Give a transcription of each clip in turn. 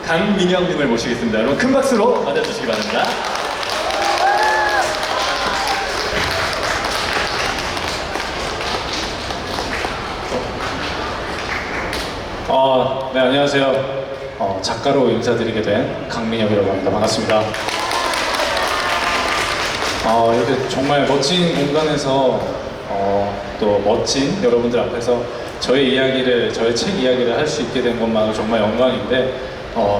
강민영님을 모시겠습니다. 여러분 큰 박수로 맞아주시기 바랍니다. 네, 안녕하세요. 작가로 인사드리게 된 강민혁이라고 합니다. 반갑습니다. 이렇게 정말 멋진 공간에서 또 멋진 여러분들 앞에서 저의 이야기를, 저의 책 이야기를 할 수 있게 된 것만으로 정말 영광인데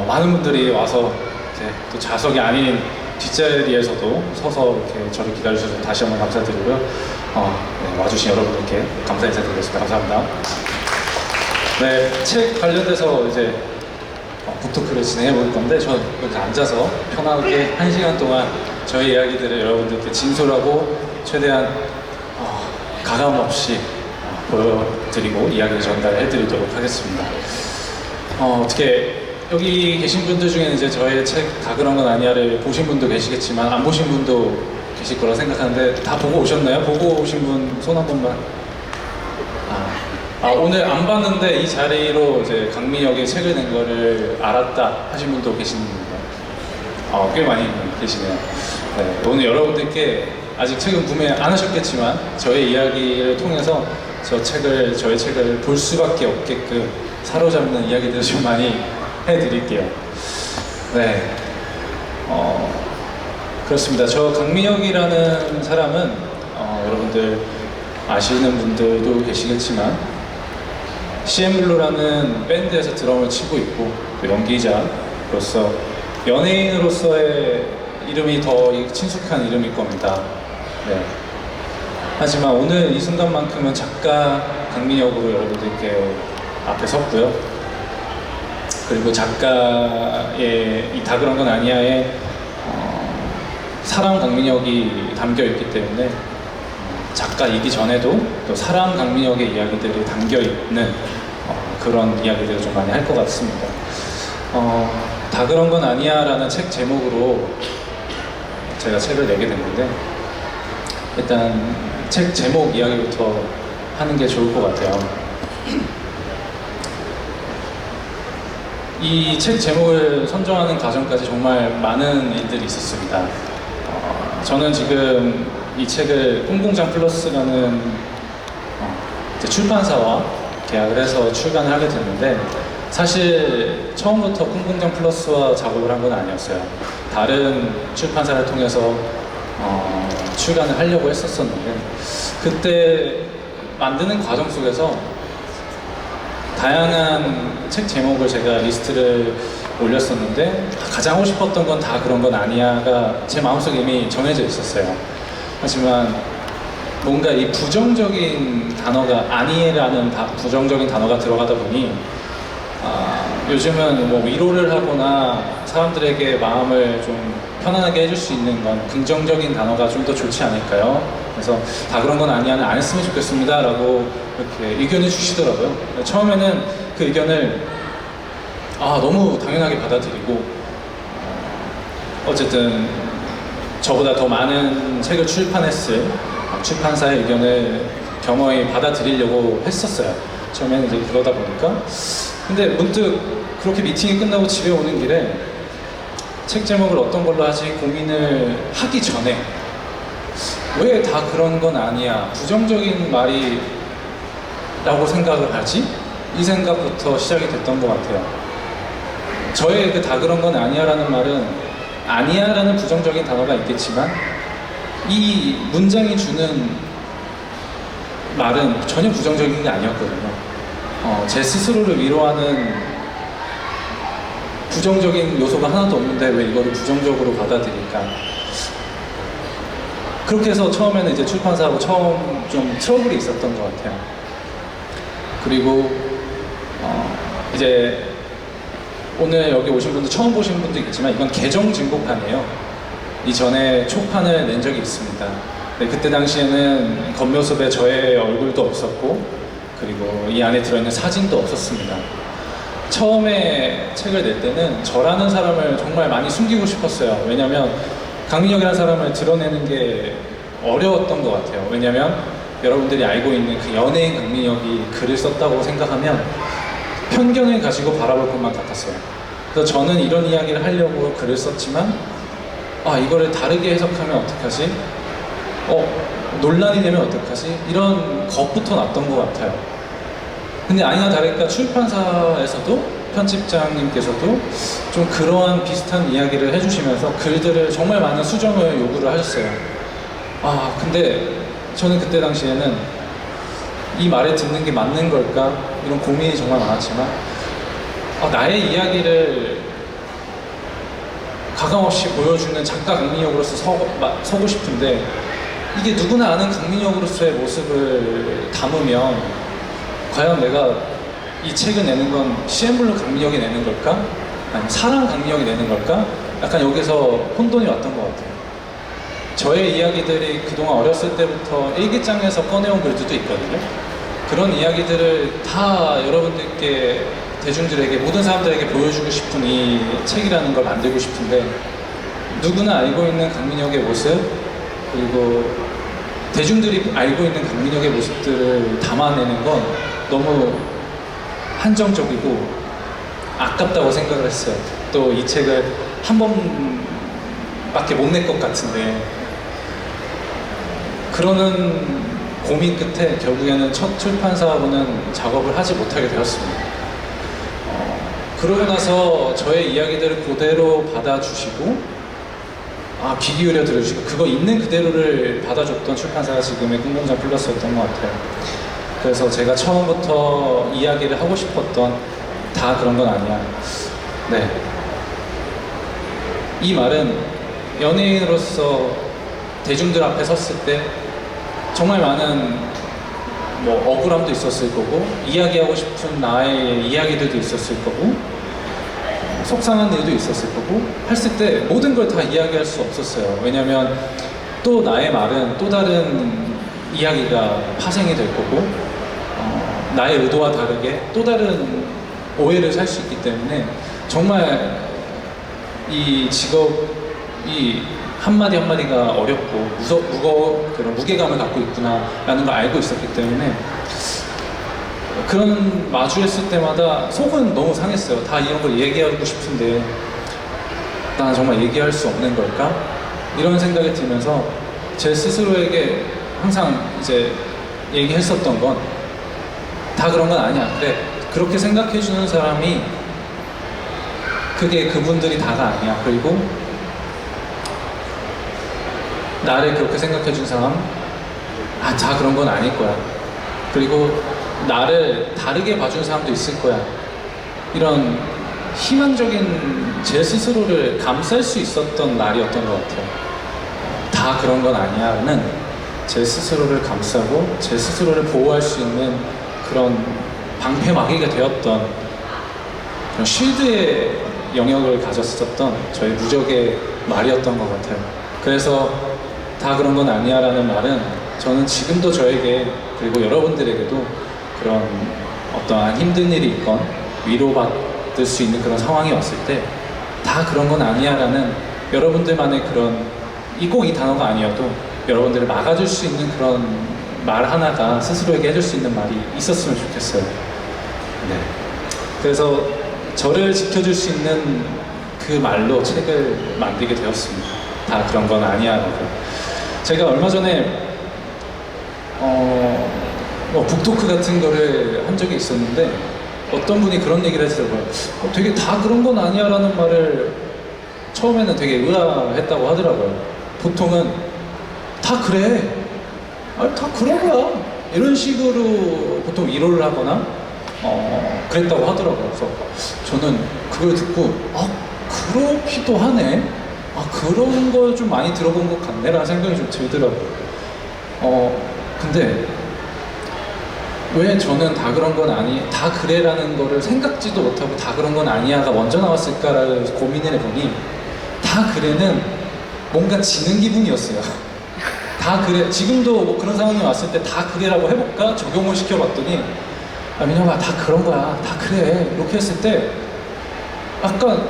많은 분들이 와서 이제 또 좌석이 아닌 뒷자리에서도 서서 이렇게 저를 기다려주셔서 다시 한번 감사드리고요. 네, 와주신 여러분들께 감사 인사드리겠습니다. 감사합니다. 네, 책 관련돼서 이제 북토크를 진행해 볼 건데 저 여기 앉아서 편하게 1시간 동안 저희 이야기들을 여러분들께 진솔하고 최대한 가감 없이 보여드리고 이야기를 전달해 드리도록 하겠습니다. 어떻게 여기 계신 분들 중에는 이제 저의 책 다 그런 건 아니야를 보신 분도 계시겠지만 안 보신 분도 계실 거라 생각하는데 다 보고 오셨나요? 보고 오신 분 손 한 번만. 오늘 안 봤는데 이 자리로 이제 강민혁의 책을 낸 거를 알았다 하신 분도 계십니다. 꽤 많이 계시네요. 네, 오늘 여러분들께 아직 책은 구매 안 하셨겠지만 저의 이야기를 통해서 저의 책을 볼 수밖에 없게끔 사로잡는 이야기들을 좀 많이 해드릴게요. 네, 그렇습니다. 저 강민혁이라는 사람은 여러분들 아시는 분들도 계시겠지만 CN블루라는 밴드에서 드럼을 치고 있고 또 연기자로서 연예인으로서의 이름이 더 친숙한 이름일 겁니다. 네. 하지만 오늘 이 순간만큼은 작가 강민혁으로 여러분들께 앞에 섰고요. 그리고 작가의 이 다 그런 건 아니야에 사람 강민혁이 담겨 있기 때문에 작가이기 전에도 또 사람 강민혁의 이야기들이 담겨있는 그런 이야기들을 좀 많이 할 것 같습니다. 다 그런 건 아니야 라는 책 제목으로 제가 책을 내게 됐는데 일단 책 제목 이야기부터 하는 게 좋을 것 같아요. 이 책 제목을 선정하는 과정까지 정말 많은 일들이 있었습니다. 저는 지금 이 책을 꿈공장 플러스라는 출판사와 계약을 해서 출간을 하게 됐는데 사실 처음부터 꿈공장 플러스와 작업을 한 건 아니었어요. 다른 출판사를 통해서 출간을 하려고 했었었는데 그때 만드는 과정 속에서 다양한 책 제목을 제가 리스트를 올렸었는데 가장 하고 싶었던 건 다 그런 건 아니야가 제 마음속에 이미 정해져 있었어요. 하지만 뭔가 이 부정적인 단어가 아니라는 부정적인 단어가 들어가다 보니 요즘은 뭐 위로를 하거나 사람들에게 마음을 좀 편안하게 해줄 수 있는 건 긍정적인 단어가 좀 더 좋지 않을까요? 그래서 다 그런 건 아니야는 안 했으면 좋겠습니다 라고 이렇게 의견을 주시더라고요. 처음에는 그 의견을 너무 당연하게 받아들이고 어쨌든 저보다 더 많은 책을 출판했을 출판사의 의견을 겸허히 받아들이려고 했었어요. 처음에는 이제 그러다 보니까 근데 문득 그렇게 미팅이 끝나고 집에 오는 길에 책 제목을 어떤 걸로 하지 고민을 하기 전에 왜 다 그런 건 아니야 부정적인 말이 라고 생각을 하지? 이 생각부터 시작이 됐던 것 같아요. 저의 그 다 그런 건 아니야 라는 말은 아니야 라는 부정적인 단어가 있겠지만 이 문장이 주는 말은 전혀 부정적인 게 아니었거든요. 제 스스로를 위로하는 부정적인 요소가 하나도 없는데 왜 이거를 부정적으로 받아들일까? 그렇게 해서 처음에는 이제 출판사하고 처음 좀 트러블이 있었던 것 같아요. 그리고 이제 오늘 여기 오신 분들 처음 보신 분도 있겠지만 이건 개정 증고판이에요. 이전에 초판을 낸 적이 있습니다. 네, 그때 당시에는 겉모습에 저의 얼굴도 없었고 그리고 이 안에 들어있는 사진도 없었습니다. 처음에 책을 낼 때는 저라는 사람을 정말 많이 숨기고 싶었어요. 왜냐면 강민혁이라는 사람을 드러내는 게 어려웠던 것 같아요. 왜냐면 여러분들이 알고 있는 그 연예인 강민혁이 글을 썼다고 생각하면 편견을 가지고 바라볼 것만 같았어요. 그래서 저는 이런 이야기를 하려고 글을 썼지만 이거를 다르게 해석하면 어떡하지? 논란이 되면 어떡하지? 이런 겁부터 났던 것 같아요. 근데 아니나 다를까 출판사에서도 편집장님께서도 좀 그러한 비슷한 이야기를 해주시면서 글들을 정말 많은 수정을 요구를 하셨어요. 근데 저는 그때 당시에는 이 말을 듣는 게 맞는 걸까? 이런 고민이 정말 많았지만 나의 이야기를 가감없이 보여주는 작가 강민혁으로서 서고 싶은데 이게 누구나 아는 강민혁으로서의 모습을 담으면 과연 내가 이 책을 내는 건 CN블루 강민혁이 내는 걸까? 아니면 사랑 강민혁이 내는 걸까? 약간 여기서 혼돈이 왔던 것 같아요. 저의 이야기들이 그동안 어렸을 때부터 일기장에서 꺼내온 글들도 있거든요. 그런 이야기들을 다 여러분들께, 대중들에게, 모든 사람들에게 보여주고 싶은 이 책이라는 걸 만들고 싶은데 누구나 알고 있는 강민혁의 모습, 그리고 대중들이 알고 있는 강민혁의 모습들을 담아내는 건 너무 한정적이고 아깝다고 생각을 했어요. 또 이 책을 한 번밖에 못 낼 것 같은데 그러는 고민 끝에 결국에는 첫 출판사하고는 작업을 하지 못하게 되었습니다. 그러고 나서 저의 이야기들을 그대로 받아주시고 귀 기울여 들어주시고 그거 있는 그대로를 받아줬던 출판사가 지금의 꿈공장 플러스였던 것 같아요. 그래서 제가 처음부터 이야기를 하고 싶었던 다 그런 건 아니야. 네. 이 말은 연예인으로서 대중들 앞에 섰을 때 정말 많은 억울함도 있었을 거고 이야기하고 싶은 나의 이야기들도 있었을 거고 속상한 일도 있었을 거고 했을 때 모든 걸 다 이야기할 수 없었어요. 왜냐면 또 나의 말은 또 다른 이야기가 파생이 될 거고 나의 의도와 다르게 또 다른 오해를 살 수 있기 때문에 정말 이 직업이 한마디 한마디가 어렵고 무거워 그런 무게감을 갖고 있구나라는 걸 알고 있었기 때문에 그런 마주했을 때마다 속은 너무 상했어요. 다 이런 걸 얘기하고 싶은데 난 정말 얘기할 수 없는 걸까? 이런 생각이 들면서 제 스스로에게 항상 이제 얘기했었던 건 다 그런 건 아니야. 그래, 그렇게 생각해주는 사람이 그게 그분들이 다가 아니야. 그리고 나를 그렇게 생각해준 사람 다 그런 건 아닐 거야. 그리고 나를 다르게 봐준 사람도 있을 거야. 이런 희망적인 제 스스로를 감쌀 수 있었던 날이었던 것 같아요. 다 그런 건 아니야는 제 스스로를 감싸고 제 스스로를 보호할 수 있는 그런 방패막이가 되었던 그런 쉴드의 영역을 가졌었던 저의 무적의 말이었던 것 같아요. 그래서 다 그런 건 아니야 라는 말은 저는 지금도 저에게 그리고 여러분들에게도 그런 어떠한 힘든 일이 있건 위로받을 수 있는 그런 상황이 왔을 때 다 그런 건 아니야 라는 여러분들만의 그런 꼭 이 단어가 아니어도 여러분들을 막아줄 수 있는 그런 말 하나가 스스로에게 해줄 수 있는 말이 있었으면 좋겠어요. 네. 그래서 저를 지켜줄 수 있는 그 말로 책을 만들게 되었습니다. 다 그런 건 아니야 라고. 제가 얼마 전에 북토크 같은 거를 한 적이 있었는데 어떤 분이 그런 얘기를 하시더라고요. 되게 다 그런 건 아니야 라는 말을 처음에는 되게 의아했다고 하더라고요. 보통은 다 그래, 다 그런 거야, 이런 식으로 보통 위로를 하거나 그랬다고 하더라고요. 그래서 저는 그걸 듣고 그렇기도 하네, 그런 걸 좀 많이 들어본 것 같네 라는 생각이 좀 들더라고요. 근데 왜 저는 다 그런 건 다 그래라는 거를 생각지도 못하고 다 그런 건 아니야가 먼저 나왔을까를 고민을 해보니 다 그래는 뭔가 지는 기분이었어요. 다 그래, 지금도 뭐 그런 상황이 왔을 때 다 그래라고 해볼까? 적용을 시켜봤더니 민혁아 다 그런 거야, 다 그래, 이렇게 했을 때 약간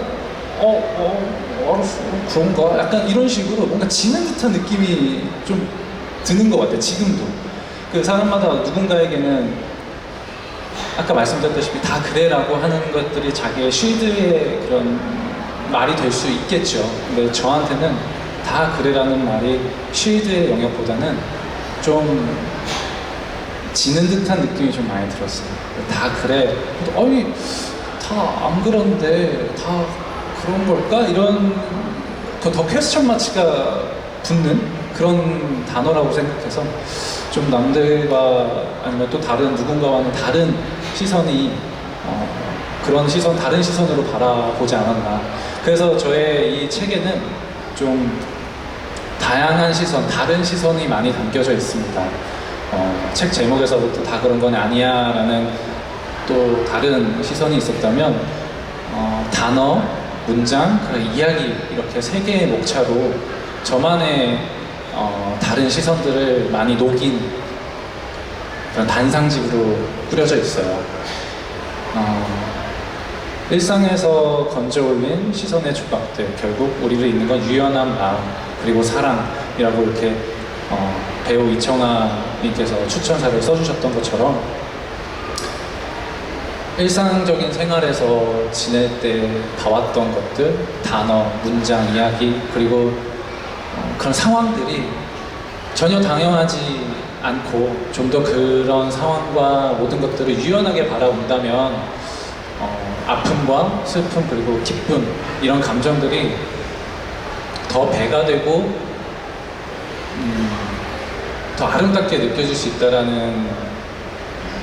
알았어, 그런가? 약간 이런 식으로 뭔가 지는 듯한 느낌이 좀 드는 것 같아요. 지금도 그 사람마다 누군가에게는 아까 말씀드렸다시피 다 그래라고 하는 것들이 자기의 쉴드의 그런 말이 될 수 있겠죠. 근데 저한테는 다 그래라는 말이 쉴드의 영역보다는 좀 지는 듯한 느낌이 좀 많이 들었어요. 다 그래. 아니, 다 안 그런데 다 그런 걸까? 이런 더 퀘스천 마치가 붙는 그런 단어라고 생각해서 좀 남들과 아니면 또 다른 누군가와는 다른 시선이 그런 시선, 다른 시선으로 바라보지 않았나. 그래서 저의 이 책에는 좀 다양한 시선, 다른 시선이 많이 담겨져 있습니다. 책 제목에서부터 다 그런 건 아니야 라는 또 다른 시선이 있었다면 단어, 문장, 이야기 이렇게 세 개의 목차로 저만의 다른 시선들을 많이 녹인 그런 단상집으로 꾸려져 있어요. 일상에서 건져올린 시선의 조각들, 결국 우리를 잇는 건 유연한 마음 그리고 사랑이라고 이렇게 배우 이청아님께서 추천사를 써주셨던 것처럼 일상적인 생활에서 지낼 때 봐왔던 것들, 단어, 문장, 이야기 그리고 그런 상황들이 전혀 당연하지 않고 좀 더 그런 상황과 모든 것들을 유연하게 바라본다면 아픔과 슬픔 그리고 기쁨 이런 감정들이 더 배가 되고 더 아름답게 느껴질 수 있다는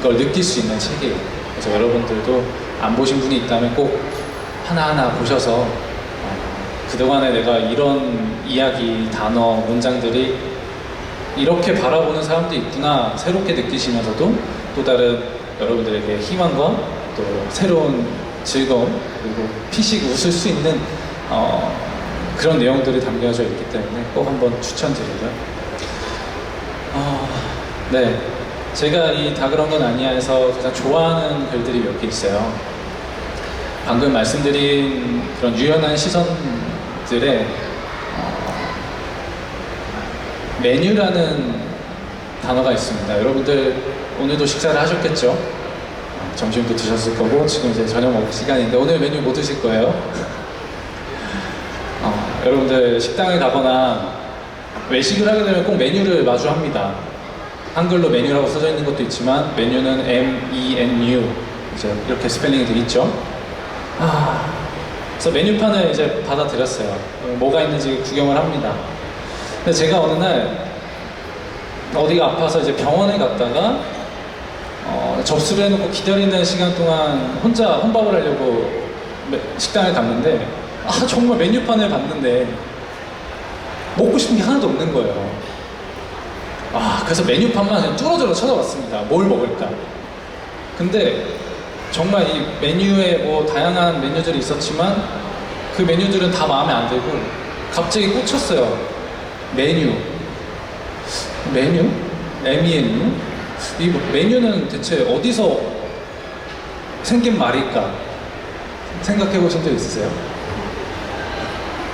걸 느낄 수 있는 책이에요. 그래서 여러분들도 안 보신 분이 있다면 꼭 하나하나 보셔서 그동안에 내가 이런 이야기, 단어, 문장들이 이렇게 바라보는 사람도 있구나 새롭게 느끼시면서도 또 다른 여러분들에게 희망과 또 새로운 즐거움 그리고 피식 웃을 수 있는 그런 내용들이 담겨져 있기 때문에 꼭 한번 추천드리고요. 네, 제가 이 다 그런 건 아니야에서 가장 좋아하는 글들이 몇 개 있어요. 방금 말씀드린 그런 유연한 시선들의 메뉴라는 단어가 있습니다. 여러분들 오늘도 식사를 하셨겠죠? 점심도 드셨을 거고 지금 이제 저녁 먹을 시간인데 오늘 메뉴 뭐 드실 거예요? 여러분들 식당에 가거나 외식을 하게 되면 꼭 메뉴를 마주합니다. 한글로 메뉴라고 써져 있는 것도 있지만 메뉴는 MENU 이제 이렇게 스펠링이 되어 있죠. 그래서 메뉴판을 이제 받아들였어요. 뭐가 있는지 구경을 합니다. 근데 제가 어느 날 어디가 아파서 이제 병원에 갔다가 접수를 해놓고 기다리는 시간 동안 혼자 혼밥을 하려고 식당에 갔는데 정말 메뉴판을 봤는데 먹고 싶은 게 하나도 없는 거예요. 그래서 메뉴판만 그냥 뚫어져라 쳐다봤습니다. 뭘 먹을까? 근데 정말 이 메뉴에 뭐 다양한 메뉴들이 있었지만 그 메뉴들은 다 마음에 안 들고 갑자기 꽂혔어요. 메뉴? MENU? 이 메뉴는 대체 어디서 생긴 말일까? 생각해 보신 적 있으세요?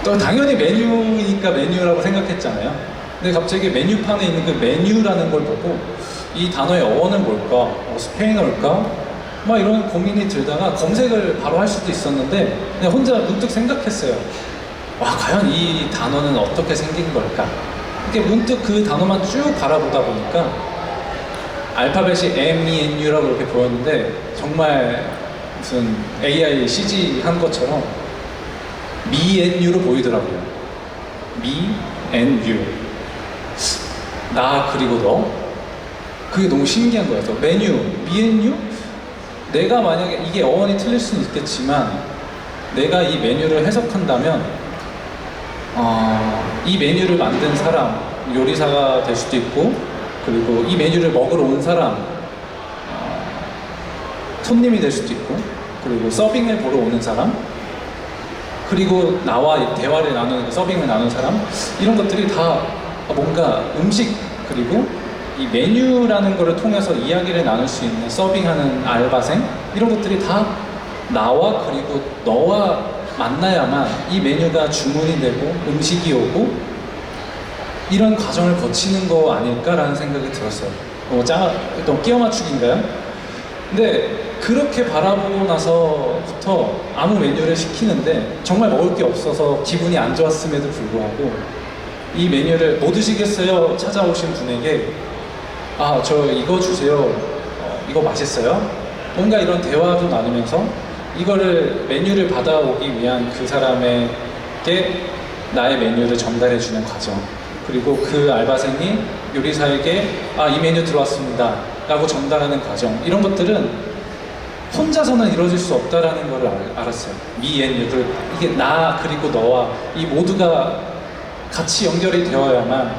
또 당연히 메뉴니까 메뉴라고 생각했잖아요. 근데 갑자기 메뉴판에 있는 그 메뉴라는 걸 보고 이 단어의 어원은 뭘까? 스페인어일까? 막 이런 고민이 들다가 검색을 바로 할 수도 있었는데 그냥 혼자 문득 생각했어요. 과연 이 단어는 어떻게 생긴 걸까? 이렇게 문득 그 단어만 쭉 바라보다 보니까 알파벳이 MENU라고 이렇게 보였는데 정말 무슨 AI CG 한 것처럼 MENU로 보이더라고요. MENU. 나 그리고 너. 그게 너무 신기한 거예요. 메뉴, MENU? 내가 만약에 이게 어원이 틀릴 수는 있겠지만 내가 이 메뉴를 해석한다면 이 메뉴를 만든 사람, 요리사가 될 수도 있고 그리고 이 메뉴를 먹으러 온 사람, 손님이 될 수도 있고 그리고 서빙을 보러 오는 사람 그리고 나와 대화를 나누는 서빙을 나누는 사람 이런 것들이 다 뭔가 음식 그리고 이 메뉴라는 거를 통해서 이야기를 나눌 수 있는 서빙하는 알바생 이런 것들이 다 나와 그리고 너와 만나야만 이 메뉴가 주문이 되고 음식이 오고 이런 과정을 거치는 거 아닐까라는 생각이 들었어요. 또 끼워 맞추기인가요? 근데 그렇게 바라보고 나서부터 아무 메뉴를 시키는데 정말 먹을 게 없어서 기분이 안 좋았음에도 불구하고 이 메뉴를 뭐 드시겠어요? 찾아오신 분에게 아, 저 이거 주세요. 이거 맛있어요? 뭔가 이런 대화도 나누면서 이거를 메뉴를 받아오기 위한 그 사람에게 나의 메뉴를 전달해주는 과정, 그리고 그 알바생이 요리사에게 아, 이 메뉴 들어왔습니다 라고 전달하는 과정, 이런 것들은 혼자서는 이루어질 수 없다라는 걸 알았어요. 미 앤 유, 이게 나 그리고 너와 이 모두가 같이 연결이 되어야만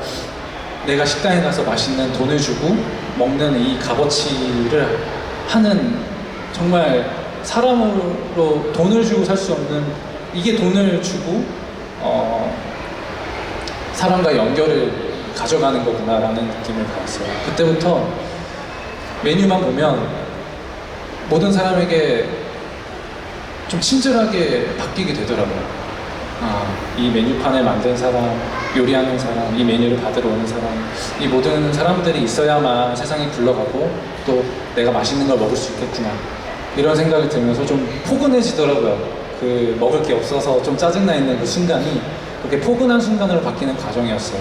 내가 식당에 가서 맛있는 돈을 주고 먹는 이 값어치를 하는, 정말 사람으로 돈을 주고 살 수 없는, 이게 돈을 주고 사람과 연결을 가져가는 거구나라는 느낌을 받았어요. 그때부터 메뉴만 보면 모든 사람에게 좀 친절하게 바뀌게 되더라고요. 아, 이 메뉴판을 만든 사람, 요리하는 사람, 이 메뉴를 받으러 오는 사람, 이 모든 사람들이 있어야만 세상이 굴러가고 또 내가 맛있는 걸 먹을 수 있겠구나, 이런 생각이 들면서 좀 포근해지더라고요. 그 먹을 게 없어서 좀 짜증나 있는 그 순간이 그렇게 포근한 순간으로 바뀌는 과정이었어요.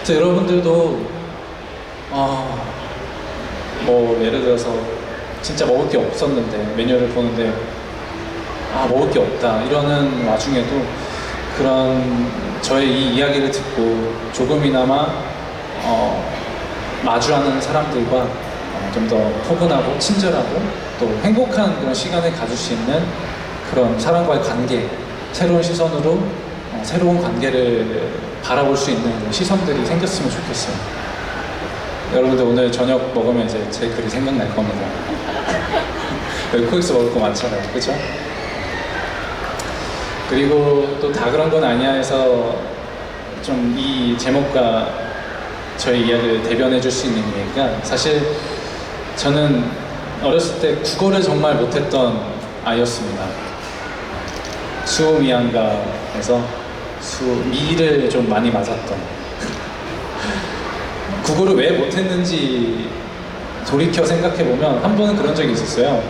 그래서 여러분들도 뭐 예를 들어서 진짜 먹을 게 없었는데 메뉴를 보는데 아, 먹을 게 없다 이러는 와중에도 그런 저의 이 이야기를 듣고 조금이나마 마주하는 사람들과 좀 더 포근하고 친절하고 또 행복한 그런 시간을 가질 수 있는 그런 사람과의 관계, 새로운 시선으로 새로운 관계를 바라볼 수 있는 시선들이 생겼으면 좋겠어요. 여러분들 오늘 저녁 먹으면 이제 제 글이 생각날 겁니다. 여기 코엑스 먹을 거 많잖아요, 그렇죠? 그리고 또 다 그런 건 아니야 해서 좀 이 제목과 저희 이야기를 대변해 줄 수 있는 얘기가, 사실 저는 어렸을 때 국어를 정말 못했던 아이였습니다. 수미양가에서 미를 좀 많이 맞았던 국어를 왜 못했는지 돌이켜 생각해보면 한 번은 그런 적이 있었어요.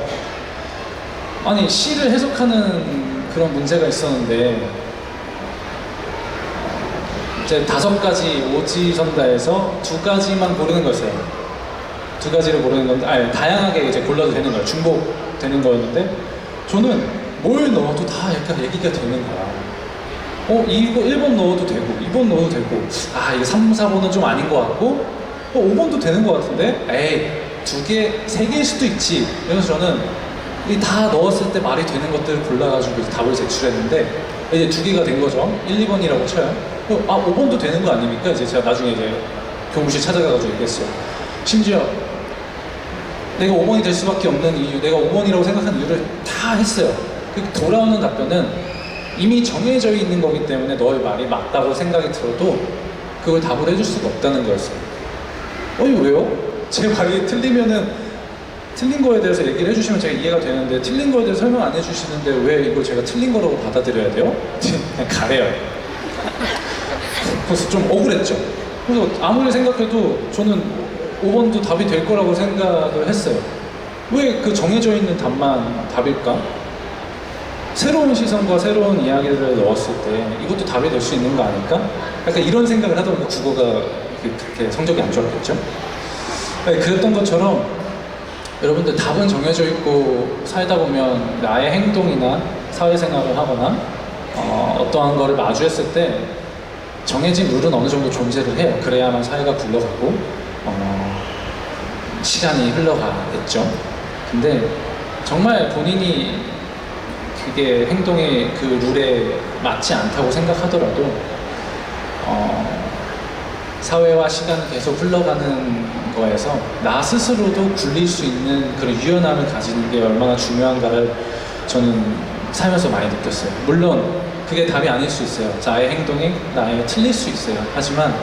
아니, 시를 해석하는 그런 문제가 있었는데 이제 5가지 오지선다에서 2가지만 고르는 거였어요. 2가지를 고르는 건데, 아니, 다양하게 이제 골라도 되는 거예요. 중복되는 거였는데 저는 뭘 넣어도 다 약간 얘기가 되는 거야. 이거 1번 넣어도 되고 2번 넣어도 되고, 아, 이거 3, 4번은 좀 아닌 것 같고 5번도 되는 것 같은데, 에이, 2개, 3개일 수도 있지. 그래서 저는 이 다 넣었을 때 말이 되는 것들을 골라가지고 답을 제출했는데 이제 2개가 된 거죠. 1, 2번이라고 쳐요. 아, 5번도 되는 거 아닙니까? 이제 제가 나중에 이제 교무실 찾아가가지고 얘기했어요. 심지어 내가 5번이 될 수밖에 없는 이유, 내가 5번이라고 생각하는 이유를 다 했어요. 돌아오는 답변은 이미 정해져 있는 거기 때문에 너의 말이 맞다고 생각이 들어도 그걸 답을 해줄 수가 없다는 거였어요. 이거 왜요? 제 말이 틀리면은 틀린 거에 대해서 얘기를 해주시면 제가 이해가 되는데 틀린 거에 대해서 설명 안 해주시는데 왜 이걸 제가 틀린 거라고 받아들여야 돼요? 그냥 가래요. 그래서 좀 억울했죠. 그래서 아무리 생각해도 저는 5번도 답이 될 거라고 생각을 했어요. 왜 그 정해져 있는 답만 답일까? 새로운 시선과 새로운 이야기를 넣었을 때 이것도 답이 될 수 있는 거 아닐까? 약간 이런 생각을 하다 보니까 국어가 그렇게 성적이 안 좋았겠죠? 네, 그랬던 것처럼 여러분들 답은 정해져 있고 살다 보면 나의 행동이나 사회생활을 하거나 어떠한 거를 마주했을 때 정해진 룰은 어느 정도 존재를 해요. 그래야만 사회가 굴러가고 시간이 흘러가겠죠. 근데 정말 본인이 그게 행동의 그 룰에 맞지 않다고 생각하더라도 사회와 시간이 계속 흘러가는 거에서 나 스스로도 굴릴 수 있는 그런 유연함을 가지는 게 얼마나 중요한가를 저는 살면서 많이 느꼈어요. 물론 그게 답이 아닐 수 있어요. 나의 행동이 나의 틀릴 수 있어요. 하지만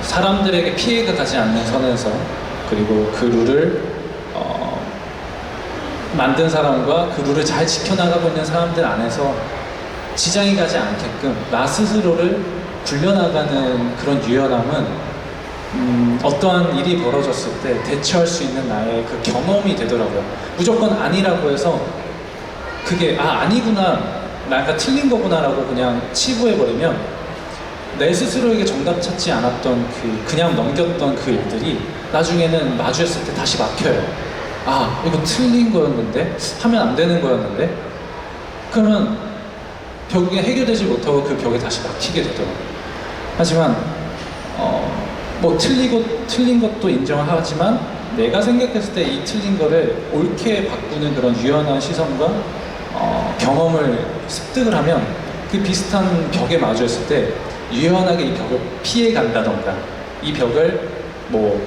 사람들에게 피해가 가지 않는 선에서, 그리고 그 룰을 만든 사람과 그 룰을 잘 지켜나가고 있는 사람들 안에서 지장이 가지 않게끔 나 스스로를 굴려나가는 그런 유연함은 어떠한 일이 벌어졌을 때 대처할 수 있는 나의 그 경험이 되더라고요. 무조건 아니라고 해서 그게 아니구나, 내가 틀린 거구나라고 그냥 치부해버리면 내 스스로에게 정답 찾지 않았던 그냥 넘겼던 그 일들이 나중에는 마주했을 때 다시 막혀요. 이거 틀린 거였는데, 하면 안 되는 거였는데, 그러면 결국에 해결되지 못하고 그 벽에 다시 막히게 되더라고요. 하지만 뭐 틀린 것도 인정하지만 내가 생각했을 때 이 틀린 거를 옳게 바꾸는 그런 유연한 시선과 경험을 습득을 하면 그 비슷한 벽에 마주했을 때 유연하게 이 벽을 피해 간다던가, 이 벽을 뭐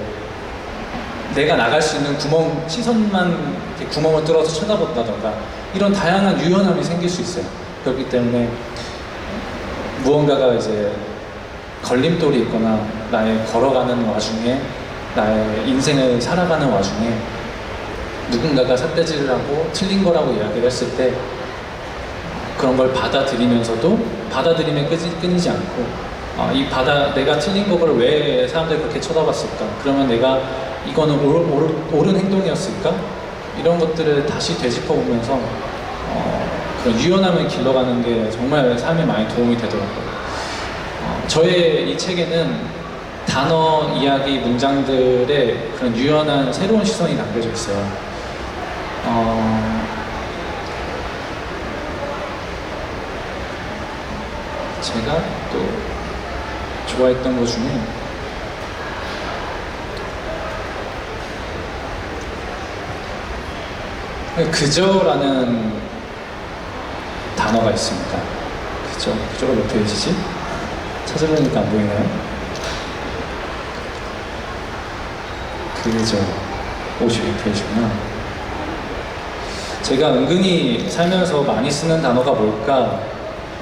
내가 나갈 수 있는 시선만 이렇게 구멍을 뚫어서 쳐다본다던가, 이런 다양한 유연함이 생길 수 있어요. 그렇기 때문에 무언가가 이제 걸림돌이 있거나 나의 걸어가는 와중에, 나의 인생을 살아가는 와중에 누군가가 삿대질을 하고 틀린 거라고 이야기를 했을 때 그런 걸 받아들이면서도 받아들임에 끊이지 않고 내가 틀린 거를 왜 사람들이 그렇게 쳐다봤을까? 그러면 내가 이거는 옳은 행동이었을까? 이런 것들을 다시 되짚어보면서 그런 유연함을 길러가는 게 정말 삶에 많이 도움이 되더라고요. 저의 이 책에는 단어, 이야기, 문장들의 그런 유연한 새로운 시선이 담겨져 있어요. 제가 또 좋아했던 것 중에 그저라는 단어가 있습니다. 그저가 몇 페이지지? 찾아보니까 안 보이나요? 그저 52페이지구나. 제가 은근히 살면서 많이 쓰는 단어가 뭘까,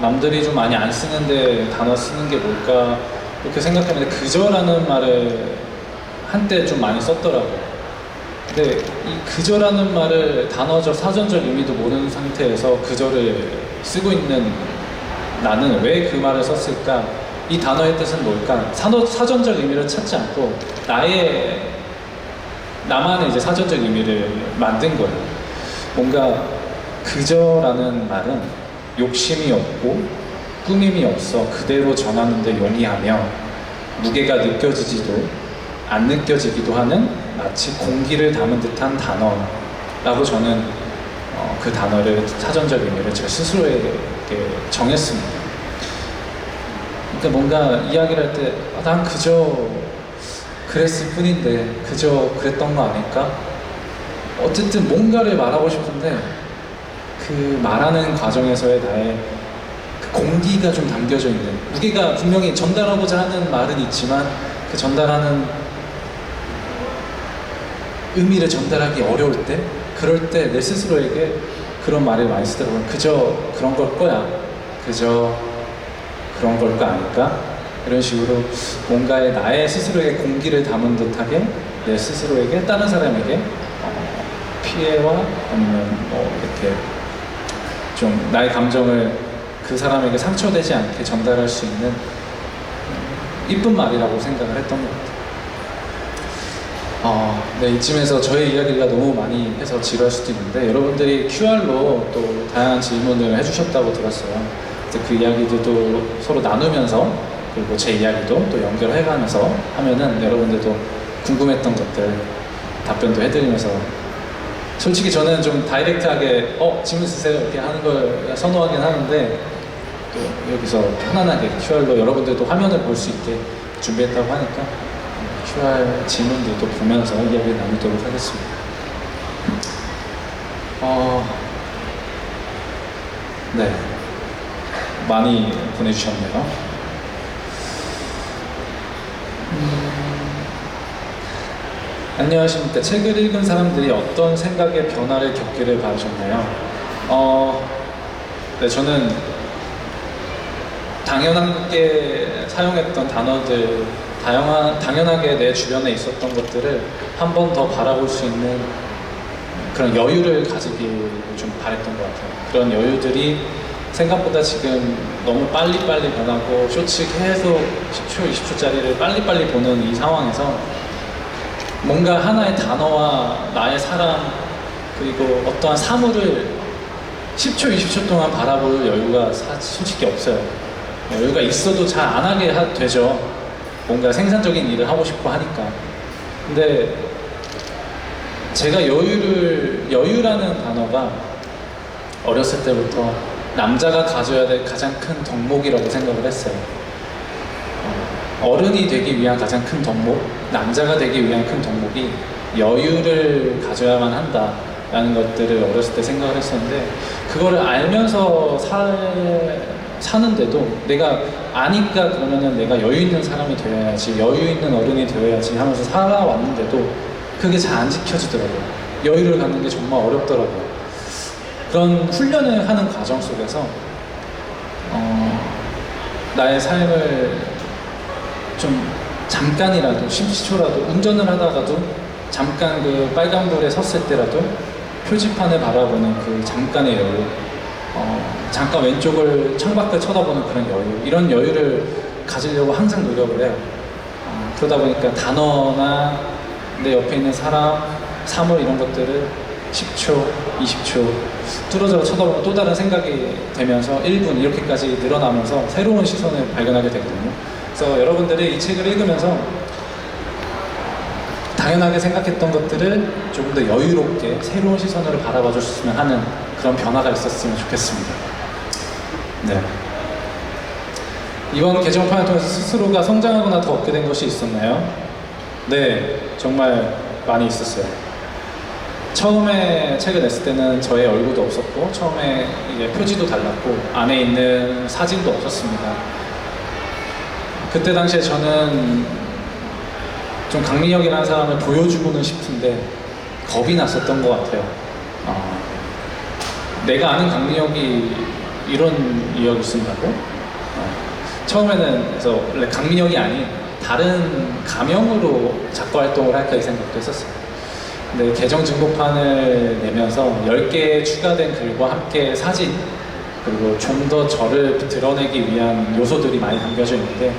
남들이 좀 많이 안 쓰는데 단어 쓰는 게 뭘까, 이렇게 생각하면 그저라는 말을 한때 좀 많이 썼더라고요. 근데 이 그저라는 말을 단어적, 사전적 의미도 모르는 상태에서 그저를 쓰고 있는 나는 왜 그 말을 썼을까? 이 단어의 뜻은 뭘까? 사전적 의미를 찾지 않고 나만의 이제 사전적 의미를 만든 거예요. 뭔가 그저라는 말은 욕심이 없고 꾸밈이 없어 그대로 전하는데 용이하며 무게가 느껴지지도 안 느껴지기도 하는 마치 공기를 담은 듯한 단어라고 저는 그 단어를, 사전적 의미를 제 스스로에게 정했습니다. 그러니까 뭔가 이야기를 할 때 난 그저 그랬을 뿐인데 그저 그랬던 거 아닐까? 어쨌든 뭔가를 말하고 싶은데 그 말하는 과정에서의 나의 그 공기가 좀 담겨져 있는, 무게가 분명히 전달하고자 하는 말은 있지만 그 전달하는 의미를 전달하기 어려울 때, 그럴 때 내 스스로에게 그런 말을 많이 쓰더라고요. 그저 그런 걸 거야. 그저 그런 걸 거 아닐까? 이런 식으로 뭔가의 나의 스스로에게 공기를 담은 듯하게 내 스스로에게, 다른 사람에게 피해와 아니면 뭐 이렇게 좀 나의 감정을 그 사람에게 상처되지 않게 전달할 수 있는 이쁜 말이라고 생각을 했던 것 같아요. 네, 이쯤에서 저의 이야기가 너무 많이 해서 지루할 수도 있는데 여러분들이 QR로 또 다양한 질문을 해주셨다고 들었어요. 그 이야기들도 서로 나누면서, 그리고 제 이야기도 또 연결해가면서 하면은 여러분들도 궁금했던 것들 답변도 해드리면서, 솔직히 저는 좀 다이렉트하게 질문 주세요 이렇게 하는 걸 선호하긴 하는데 또 여기서 편안하게 QR로 여러분들도 화면을 볼 수 있게 준비했다고 하니까 QR 질문들도 보면서 이야기 나누도록 하겠습니다. 네, 많이 보내주셨네요. 안녕하십니까. 책을 읽은 사람들이 어떤 생각의 변화를 겪기를 바라셨나요? 네, 저는 당연하게 사용했던 단어들, 당연하게 내 주변에 있었던 것들을 한 번 더 바라볼 수 있는 그런 여유를 가지길 좀 바랬던 것 같아요. 그런 여유들이 생각보다 지금 너무 빨리빨리 변하고 쇼츠 계속 10초, 20초짜리를 빨리빨리 보는 이 상황에서 뭔가 하나의 단어와 나의 사람 그리고 어떠한 사물을 10초, 20초 동안 바라볼 여유가 솔직히 없어요. 여유가 있어도 잘 안 하게 되죠. 뭔가 생산적인 일을 하고 싶어 하니까. 근데 제가 여유라는 단어가 어렸을 때부터 남자가 가져야 될 가장 큰 덕목이라고 생각을 했어요. 어른이 되기 위한 가장 큰 덕목, 남자가 되기 위한 큰 덕목이 여유를 가져야만 한다라는 것들을 어렸을 때 생각을 했었는데 그거를 알면서 사는데도 내가 아니까 그러면은 내가 여유 있는 사람이 되어야지, 여유 있는 어른이 되어야지 하면서 살아왔는데도 그게 잘 안 지켜지더라고요. 여유를 갖는 게 정말 어렵더라고요. 그런 훈련을 하는 과정 속에서 나의 삶을 좀 잠깐이라도 10초라도 운전을 하다가도 잠깐 그 빨간불에 섰을 때라도 표지판을 바라보는 그 잠깐의 여유, 잠깐 왼쪽을 창밖을 쳐다보는 그런 여유, 이런 여유를 가지려고 항상 노력을 해요. 그러다 보니까 단어나 내 옆에 있는 사람, 사물 이런 것들을 10초, 20초 뚫어져 쳐다보면 또 다른 생각이 되면서 1분 이렇게까지 늘어나면서 새로운 시선을 발견하게 되거든요. 그래서 여러분들이 이 책을 읽으면서 당연하게 생각했던 것들을 조금 더 여유롭게 새로운 시선으로 바라봐 주셨으면 하는 그런 변화가 있었으면 좋겠습니다. 네. 이번 개정판을 통해서 스스로가 성장하거나 더 얻게 된 것이 있었나요? 네, 정말 많이 있었어요. 처음에 책을 냈을 때는 저의 얼굴도 없었고 처음에 이제 표지도 달랐고 안에 있는 사진도 없었습니다. 그때 당시에 저는 좀 강민혁이라는 사람을 보여주고는 싶은데 겁이 났었던 것 같아요. 내가 아는 강민혁이 이런 이야기를 쓴다고? 처음에는 그래서 원래 강민혁이 아닌 다른 가명으로 작가 활동을 할까 이 생각도 했었어요. 근데 개정 증거판을 내면서 10개 추가된 글과 함께 사진 그리고 좀 더 저를 드러내기 위한 요소들이 많이 담겨져 있는데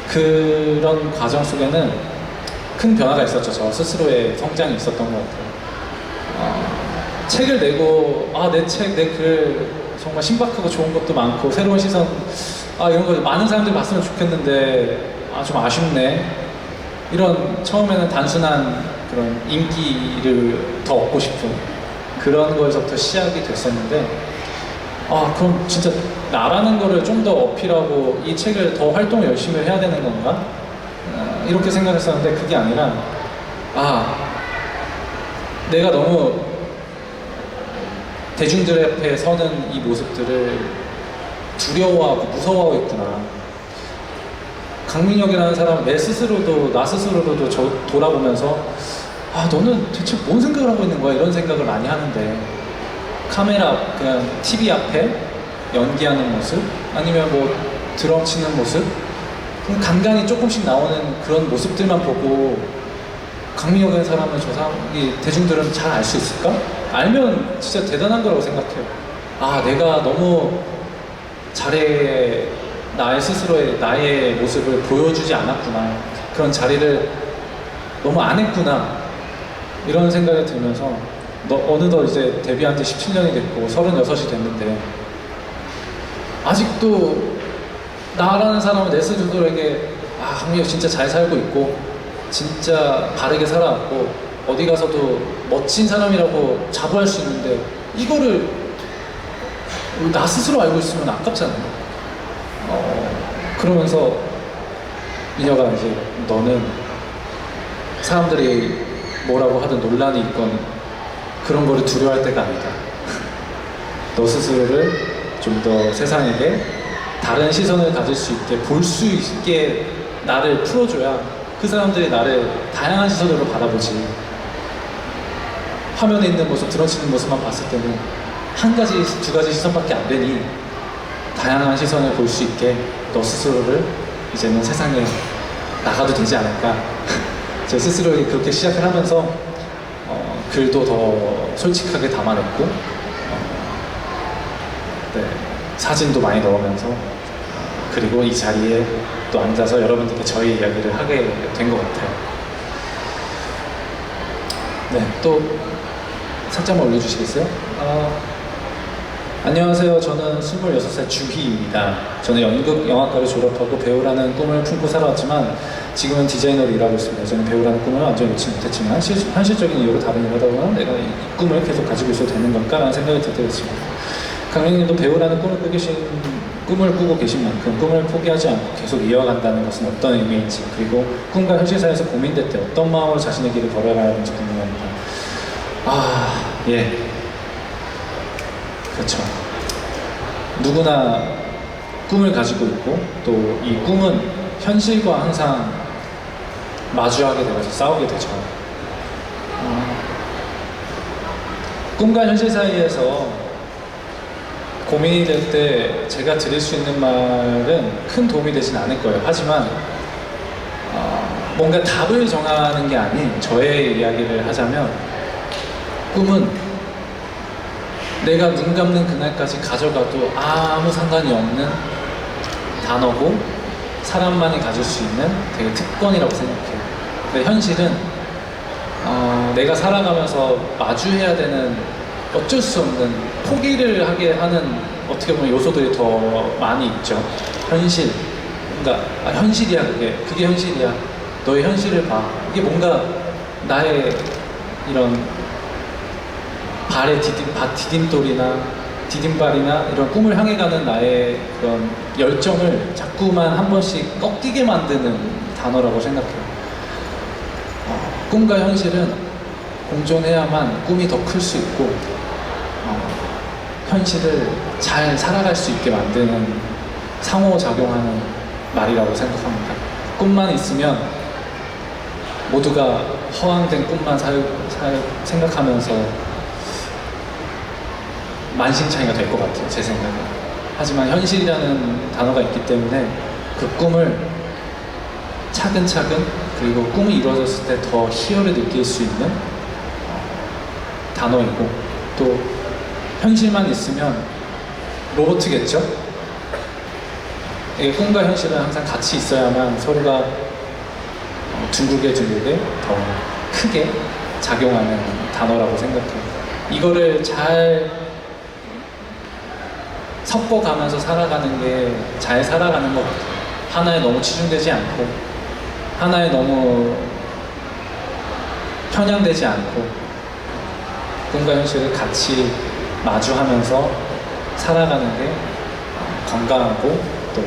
그런 과정 속에는 큰 변화가 있었죠. 저 스스로의 성장이 있었던 것 같아요. 책을 내고 내 책, 내 글 정말 신박하고 좋은 것도 많고 새로운 시선 이런 거 많은 사람들이 봤으면 좋겠는데 좀 아쉽네. 이런 처음에는 단순한 그런 인기를 더 얻고 싶은 그런 거에서부터 시작이 됐었는데 그럼 진짜 나라는 거를 좀 더 어필하고 이 책을 더 활동을 열심히 해야 되는 건가? 이렇게 생각했었는데 그게 아니라 내가 너무 대중들 앞에 서는 이 모습들을 두려워하고 무서워하고 있구나. 강민혁이라는 사람은 내 스스로도 나 스스로도 돌아보면서 너는 대체 뭔 생각을 하고 있는 거야? 이런 생각을 많이 하는데 카메라 그냥 TV 앞에 연기하는 모습 아니면 뭐 드럼 치는 모습 간간히 조금씩 나오는 그런 모습들만 보고 강민혁이라는 사람은 저 사람이 대중들은 잘 알 수 있을까? 알면 진짜 대단한 거라고 생각해요. 내가 너무 나의 스스로의 나의 모습을 보여주지 않았구나. 그런 자리를 너무 안 했구나. 이런 생각이 들면서 어느덧 이제 데뷔한 지 17년이 됐고 36이 됐는데 아직도 나라는 사람은 내 스스로에게 강민혁 진짜 잘 살고 있고 진짜 바르게 살아왔고 어디 가서도 멋진 사람이라고 자부할 수 있는데 이거를 나 스스로 알고 있으면 아깝잖아요. 그러면서 민혁아 이제 너는 사람들이 뭐라고 하든 논란이 있건 그런 거를 두려워할 때가 아니다. 너 스스로를 좀 더 세상에게 다른 시선을 가질 수 있게 볼 수 있게 나를 풀어줘야 그 사람들이 나를 다양한 시선으로 바라보지. 화면에 있는 모습, 드러치는 모습만 봤을 때는 한 가지, 두 가지 시선밖에 안 되니 다양한 시선을 볼 수 있게 너 스스로를 이제는 세상에 나가도 되지 않을까. 제 스스로에게 그렇게 시작을 하면서 글도 더 솔직하게 담아냈고 사진도 많이 넣으면서 그리고 이 자리에 또 앉아서 여러분들께 저희 이야기를 하게 된 것 같아요. 네, 또 살짝만 올려주시겠어요? 안녕하세요. 저는 26살 주희입니다. 저는 연극 영화과를 졸업하고 배우라는 꿈을 품고 살아왔지만 지금은 디자이너로 일하고 있습니다. 저는 배우라는 꿈을 완전히 놓지 못했지만 현실적인 이유로 다른 일을 하다 보면 내가 이 꿈을 계속 가지고 있어도 되는 걸까라는 생각이 들 때가 있습니다. 강민님도 배우라는 꿈을 꾸고 계신 만큼 꿈을 포기하지 않고 계속 이어간다는 것은 어떤 의미인지, 그리고 꿈과 현실 사이에서 고민될 때 어떤 마음으로 자신의 길을 걸어가야 하는지 궁금합니다. 예. 그렇죠. 누구나 꿈을 가지고 있고 또 이 꿈은 현실과 항상 마주하게 되면서 싸우게 되죠. 꿈과 현실 사이에서 고민이 될 때 제가 드릴 수 있는 말은 큰 도움이 되진 않을 거예요. 하지만 뭔가 답을 정하는 게 아닌 저의 이야기를 하자면, 꿈은 내가 눈 감는 그날까지 가져가도 아무 상관이 없는 단어고 사람만이 가질 수 있는 되게 특권이라고 생각해요. 근데 현실은 내가 살아가면서 마주해야 되는 어쩔 수 없는 포기를 하게 하는 어떻게 보면 요소들이 더 많이 있죠. 현실, 그러니까 현실이야, 그게 현실이야. 너의 현실을 봐. 이게 뭔가 나의 이런 발의 디딤돌이나 디딤발이나 이런 꿈을 향해 가는 나의 그런 열정을 자꾸만 한 번씩 꺾이게 만드는 단어라고 생각해요. 꿈과 현실은 공존해야만 꿈이 더 클 수 있고 현실을 잘 살아갈 수 있게 만드는 상호작용하는 말이라고 생각합니다. 꿈만 있으면 모두가 허황된 꿈만 생각하면서 만신창이가 될 것 같아요, 제 생각에. 하지만 현실이라는 단어가 있기 때문에 그 꿈을 차근차근, 그리고 꿈이 이루어졌을 때 더 희열을 느낄 수 있는 단어이고, 또 현실만 있으면 로봇이겠죠? 이게 꿈과 현실은 항상 같이 있어야만 서로가 둥글게 더 크게 작용하는 단어라고 생각해요. 이거를 잘 섞어가면서 살아가는 게 잘 살아가는 것 같아요. 하나에 너무 치중되지 않고, 하나에 너무 편향되지 않고, 꿈과 현실을 같이 마주하면서 살아가는 게 건강하고 또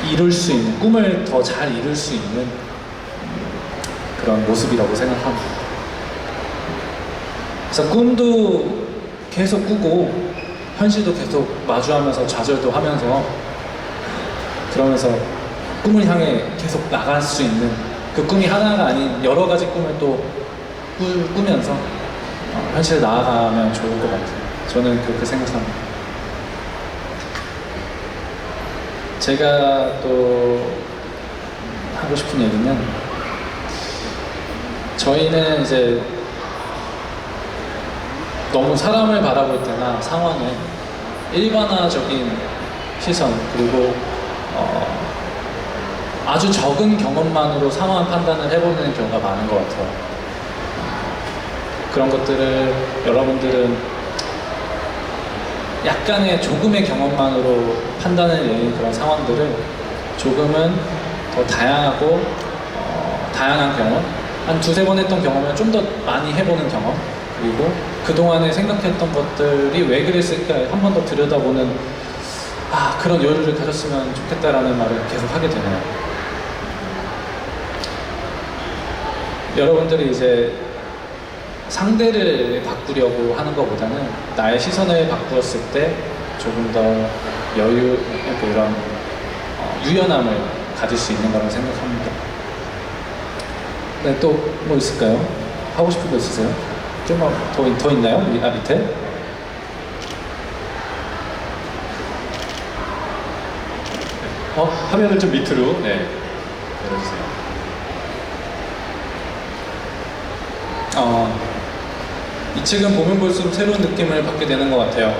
이룰 수 있는, 꿈을 더 잘 이룰 수 있는 그런 모습이라고 생각합니다. 그래서 꿈도 계속 꾸고 현실도 계속 마주하면서 좌절도 하면서, 그러면서 꿈을 향해 계속 나갈 수 있는, 그 꿈이 하나가 아닌 여러 가지 꿈을 또 꾸면서 현실에 나아가면 좋을 것 같아요. 저는 그렇게 생각합니다. 제가 또 하고 싶은 얘기는, 저희는 이제 너무 사람을 바라볼 때나 상황에 일반화적인 시선, 그리고 아주 적은 경험만으로 상황 판단을 해보는 경우가 많은 것 같아요. 그런 것들을 여러분들은 약간의 조금의 경험만으로 판단을 내리는 그런 상황들을 조금은 더 다양하고 다양한 경험, 한 두세 번 했던 경험을 좀 더 많이 해보는 경험, 그리고 그동안에 생각했던 것들이 왜 그랬을까 한 번 더 들여다보는 그런 여유를 가졌으면 좋겠다라는 말을 계속 하게 되네요. 여러분들이 이제 상대를 바꾸려고 하는 것보다는 나의 시선을 바꾸었을 때 조금 더 여유, 이런 유연함을 가질 수 있는 거라고 생각합니다. 네, 또 뭐 있을까요? 하고 싶은 거 있으세요? 좀만 더 있나요? 밑에? 화면을 좀 밑으로 열어주세요. 이 책은 보면 볼수록 새로운 느낌을 받게 되는 것 같아요.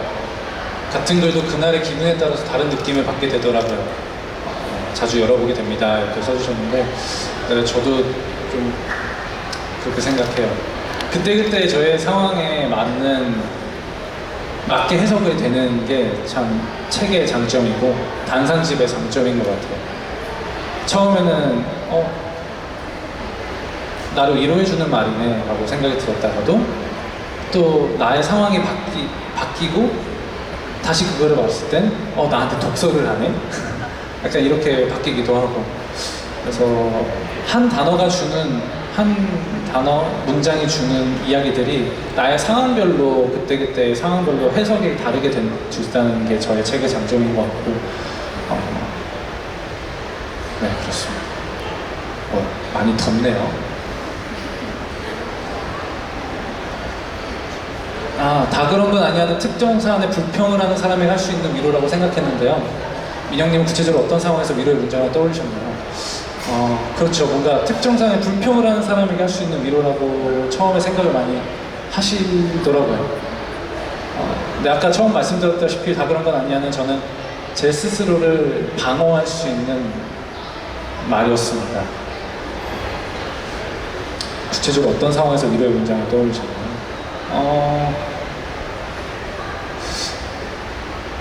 같은 글도 그날의 기분에 따라서 다른 느낌을 받게 되더라고요. 자주 열어보게 됩니다. 이렇게 써주셨는데 네, 저도 좀 그렇게 생각해요. 그때그때 저의 상황에 맞게 해석이 되는 게 참 책의 장점이고 단상집의 장점인 것 같아요. 처음에는 나를 위로해주는 말이네 라고 생각이 들었다가도 또 나의 상황이 바뀌고 다시 그거를 봤을 땐 나한테 독서를 하네? 약간 이렇게 바뀌기도 하고 그래서 한 문장이 주는 이야기들이 나의 상황별로 그때그때 상황별로 해석이 다르게 된다는 게 저의 책의 장점인 것 같고 네 그렇습니다. 많이 덥네요. 다 그런 건 아니어도 특정 사안에 불평을 하는 사람이 할 수 있는 위로라고 생각했는데요. 민영님은 구체적으로 어떤 상황에서 위로의 문장을 떠올리셨나요? 그렇죠. 뭔가 특정 사안에 불평을 하는 사람에게 할 수 있는 위로라고 처음에 생각을 많이 하시더라고요. 근데 아까 처음 말씀드렸다시피 다 그런 건 아니냐는 저는 제 스스로를 방어할 수 있는 말이었습니다. 구체적으로 어떤 상황에서 위로의 문장을 떠올리셨나요?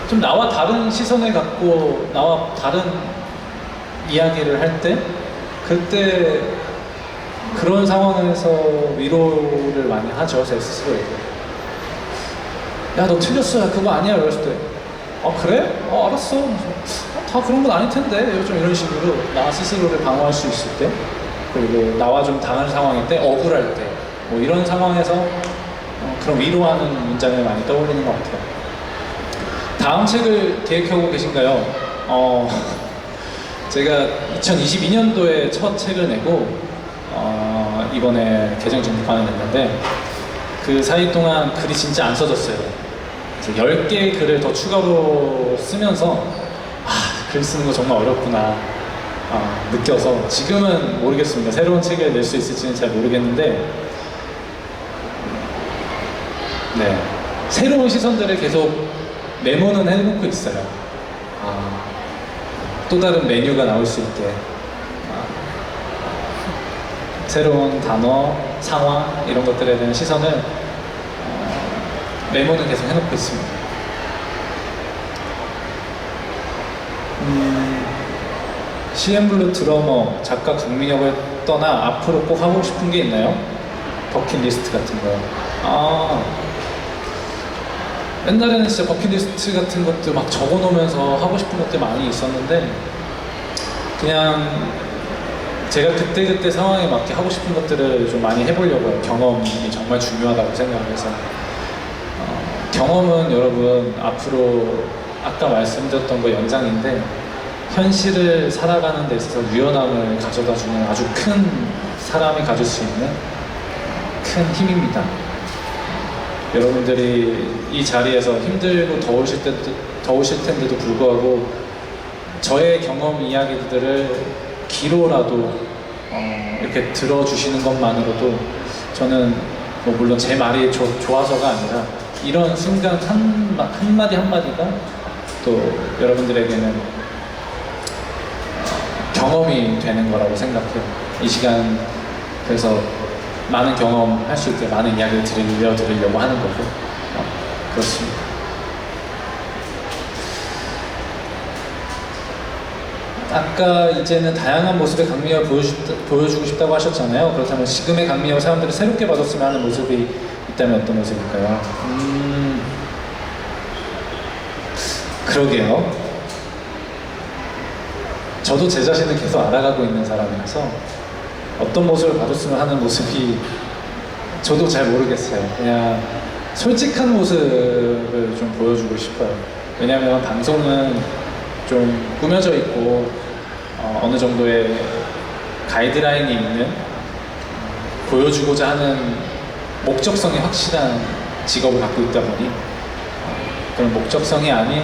좀 나와 다른 시선을 갖고 나와 다른 이야기를 할 때 그때 그런 상황에서 위로를 많이 하죠. 제 스스로에게. 야 너 틀렸어. 야, 그거 아니야. 이랬을 때 그래? 알았어. 다 그런 건 아닐 텐데. 좀 이런 식으로 나 스스로를 방어할 수 있을 때 그리고 나와 좀 다른 상황일 때 억울할 때 뭐 이런 상황에서 그런 위로하는 문장을 많이 떠올리는 것 같아요. 다음 책을 계획하고 계신가요? 제가 2022년도에 첫 책을 내고 이번에 개정 정립판을 냈는데 그 사이 동안 글이 진짜 안 써졌어요. 그래서 10개의 글을 더 추가로 쓰면서 글 쓰는 거 정말 어렵구나 느껴서 지금은 모르겠습니다. 새로운 책을 낼 수 있을지는 잘 모르겠는데 네, 새로운 시선들을 계속 메모는 해놓고 있어요. 또 다른 메뉴가 나올 수 있게 새로운 단어, 상황 이런 것들에 대한 시선을 메모는 계속 해놓고 있습니다. CN블루 드러머 작가 강민혁을 떠나 앞으로 꼭 하고 싶은 게 있나요? 버킷리스트 같은 거. 옛날에는 진짜 버킷리스트 같은 것도 막 적어놓으면서 하고 싶은 것들 많이 있었는데 그냥 제가 그때그때 상황에 맞게 하고 싶은 것들을 좀 많이 해보려고요. 경험이 정말 중요하다고 생각해서 경험은 여러분 앞으로 아까 말씀드렸던 거 연장인데 현실을 살아가는 데 있어서 유연함을 가져다주는 아주 큰 사람이 가질 수 있는 큰 힘입니다. 여러분들이 이 자리에서 힘들고 더우실 텐데도 불구하고 저의 경험 이야기들을 귀로라도 이렇게 들어주시는 것만으로도 저는 뭐 물론 제 말이 좋아서가 아니라 이런 순간 한마디 한마디가 또 여러분들에게는 경험이 되는 거라고 생각해요. 이 시간 그래서 많은 경험 할 수 있게 많은 이야기를 들려드리려고 하는 거고 그렇습니다. 아까 이제는 다양한 모습의 강민혁을 보여주고 싶다고 하셨잖아요. 그렇다면 지금의 강민혁을 사람들이 새롭게 봐줬으면 하는 모습이 있다면 어떤 모습일까요? 그러게요. 저도 제 자신을 계속 알아가고 있는 사람이라서 어떤 모습을 봐줬으면 하는 모습이 저도 잘 모르겠어요. 그냥 솔직한 모습을 좀 보여주고 싶어요. 왜냐하면 방송은 좀 꾸며져 있고 어느 정도의 가이드라인이 있는 보여주고자 하는 목적성이 확실한 직업을 갖고 있다 보니 그런 목적성이 아닌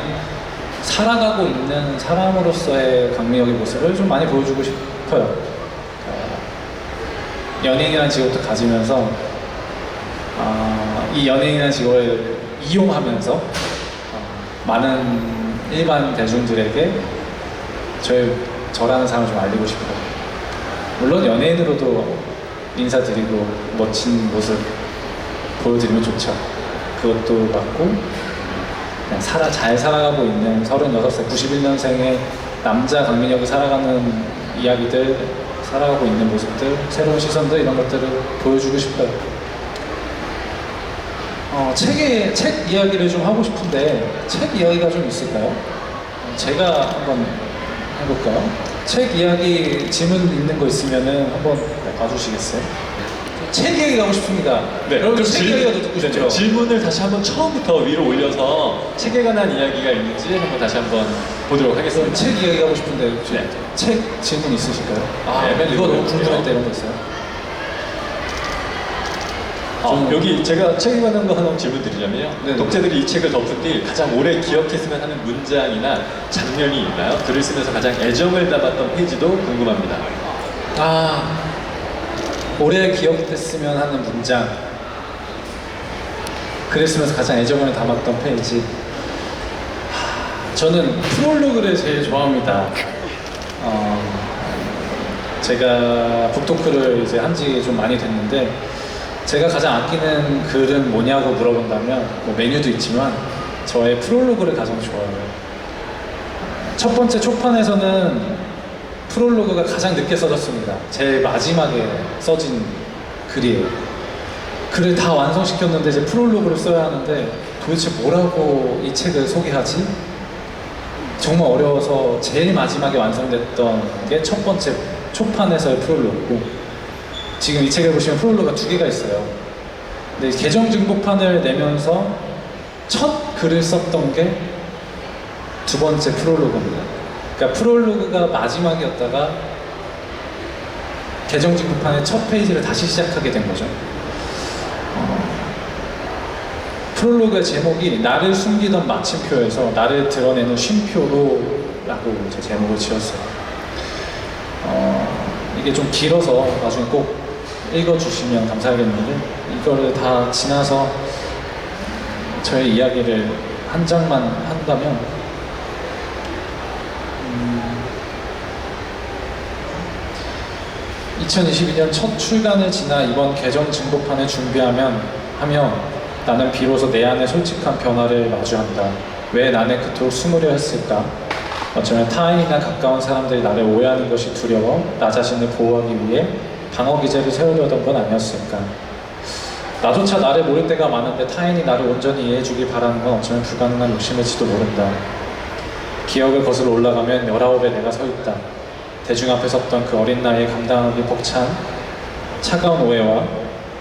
살아가고 있는 사람으로서의 강민혁의 모습을 좀 많이 보여주고 싶어요. 연예인이라는 직업도 가지면서 이 연예인이라는 직업을 이용하면서 많은 일반 대중들에게 저라는 사람을 좀 알리고 싶어요. 물론 연예인으로도 인사드리고 멋진 모습 보여드리면 좋죠. 그것도 맞고 그냥 잘 살아가고 있는 36살 91년생의 남자 강민혁이 살아가는 이야기들, 살아가고 있는 모습들, 새로운 시선들, 이런 것들을 보여주고 싶어요. 책 이야기를 좀 하고 싶은데 책 이야기가 좀 있을까요? 제가 한번 해볼까요? 책 이야기 질문 있는 거 있으면은 한번 봐주시겠어요? 책 이야기 가고 싶습니다. 네, 여러분 그럼 책 이야기가 더 듣고 싶죠? 질문을 다시 한번 처음부터 위로 올려서 책에 관한 이야기가 있는지 한번 다시 한번 보도록 하겠습니다. 책 이야기 하고 싶은데 네. 책 질문 있으실까요? 네, 이거 너무 궁금했다 이런 거 있어요? 여기 제가 책에 관한 거 하나 질문 드리자면요. 네네. 독자들이 이 책을 덮은 뒤 가장 오래 기억했으면 하는 문장이나 장면이 있나요? 글을 쓰면서 가장 애정을 담았던 페이지도 궁금합니다. 오래 기억됐으면 하는 문장, 글을 쓰면서 가장 애정을 담았던 페이지. 저는 프롤로그를 제일 좋아합니다. 제가 북토크를 이제 한 지 좀 많이 됐는데 제가 가장 아끼는 글은 뭐냐고 물어본다면 뭐 메뉴도 있지만 저의 프롤로그를 가장 좋아해요. 첫 번째 초판에서는 프롤로그가 가장 늦게 써졌습니다. 제일 마지막에 써진 글이에요. 글을 다 완성시켰는데 이제 프롤로그를 써야 하는데 도대체 뭐라고 이 책을 소개하지? 정말 어려워서 제일 마지막에 완성됐던 게 첫 번째 초판에서의 프롤로그고, 지금 이 책을 보시면 프롤로그가 2개가 있어요. 근데 개정 증보판을 내면서 첫 글을 썼던 게 두 번째 프롤로그입니다. 그러니까 프롤로그가 마지막이었다가 개정 증보판의 첫 페이지를 다시 시작하게 된 거죠. 프롤로그의 제목이 나를 숨기던 마침표에서 나를 드러내는 쉼표로 라고 제 제목을 지었어요. 이게 좀 길어서 나중에 꼭 읽어주시면 감사하겠는데 이거를 다 지나서 저의 이야기를 한 장만 한다면 2022년 첫 출간을 지나 이번 개정 증보판을 준비하며 나는 비로소 내 안의 솔직한 변화를 마주한다. 왜 나는 그토록 숨으려 했을까? 어쩌면 타인이나 가까운 사람들이 나를 오해하는 것이 두려워 나 자신을 보호하기 위해 방어 기제를 세우려던 건 아니었을까? 나조차 나를 모를 때가 많은데 타인이 나를 온전히 이해해주길 바라는 건 어쩌면 불가능한 욕심일지도 모른다. 기억을 거슬러 올라가면 19에 내가 서 있다. 대중 앞에 섰던 그 어린 나이에 감당하기 벅찬 차가운 오해와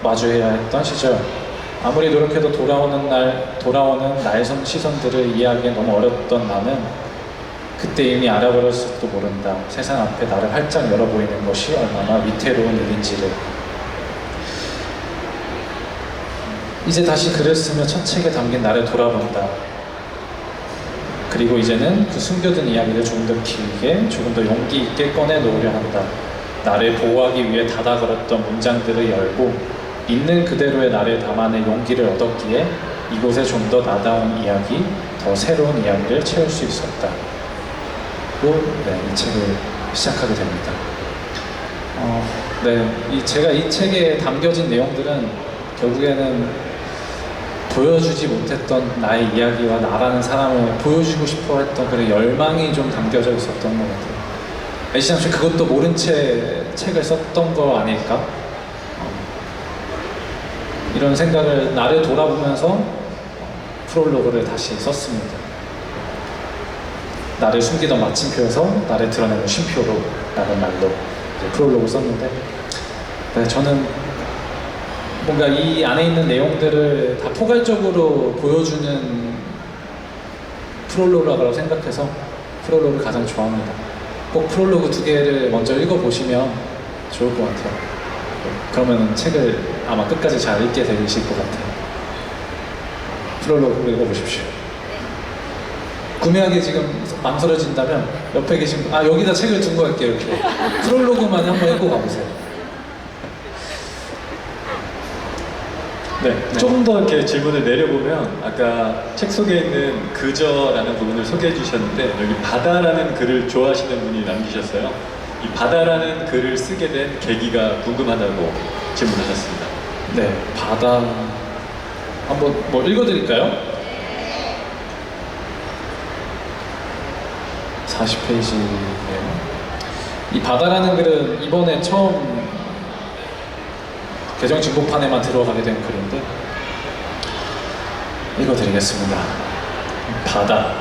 마주해야 했던 시절. 아무리 노력해도 돌아오는 나의 시선들을 이해하기엔 너무 어렸던 나는 그때 이미 알아버렸을지도 모른다. 세상 앞에 나를 활짝 열어 보이는 것이 얼마나 위태로운 일인지를. 이제 다시 글을 쓰며 첫 책에 담긴 나를 돌아본다. 그리고 이제는 그 숨겨둔 이야기를 조금 더 길게, 조금 더 용기 있게 꺼내놓으려 한다. 나를 보호하기 위해 닫아 걸었던 문장들을 열고 있는 그대로의 나를 담아낼 용기를 얻었기에 이곳에 좀 더 나다운 이야기, 더 새로운 이야기를 채울 수 있었다. 이 책을 시작하게 됩니다. 제가 이 책에 담겨진 내용들은 결국에는 보여주지 못했던 나의 이야기와 나라는 사람을 보여주고 싶어 했던 그런 열망이 좀 담겨져 있었던 것 같아요. 애시장씨 그것도 모른 채 책을 썼던 거 아닐까? 이런 생각을 나를 돌아보면서 프롤로그를 다시 썼습니다. 나를 숨기던 마침표에서 나를 드러내는 쉼표로 라는 말로 프롤로그 썼는데 저는 뭔가 이 안에 있는 내용들을 다 포괄적으로 보여주는 프롤로그라고 생각해서 프롤로그를 가장 좋아합니다. 꼭 프롤로그 2개를 먼저 읽어보시면 좋을 것 같아요. 그러면 책을 아마 끝까지 잘 읽게 되실 것 같아요. 프롤로그 읽어보십시오. 구매하기 지금 망설여진다면 옆에 계신 여기다 책을 두고 갈게요. 이렇게 프롤로그만 한번 읽고 가보세요. 네, 네. 좀 더 이렇게 질문을 내려보면 아까 책 속에 있는 그저라는 부분을 소개해 주셨는데 여기 바다라는 글을 좋아하시는 분이 남기셨어요. 이 바다라는 글을 쓰게 된 계기가 궁금하다고 질문하셨습니다. 네, 바다 한번 뭐 읽어드릴까요? 40페이지네요. 이 바다라는 글은 이번에 처음 개정 진보판에만 들어가게 된 글인데 읽어드리겠습니다. 바다.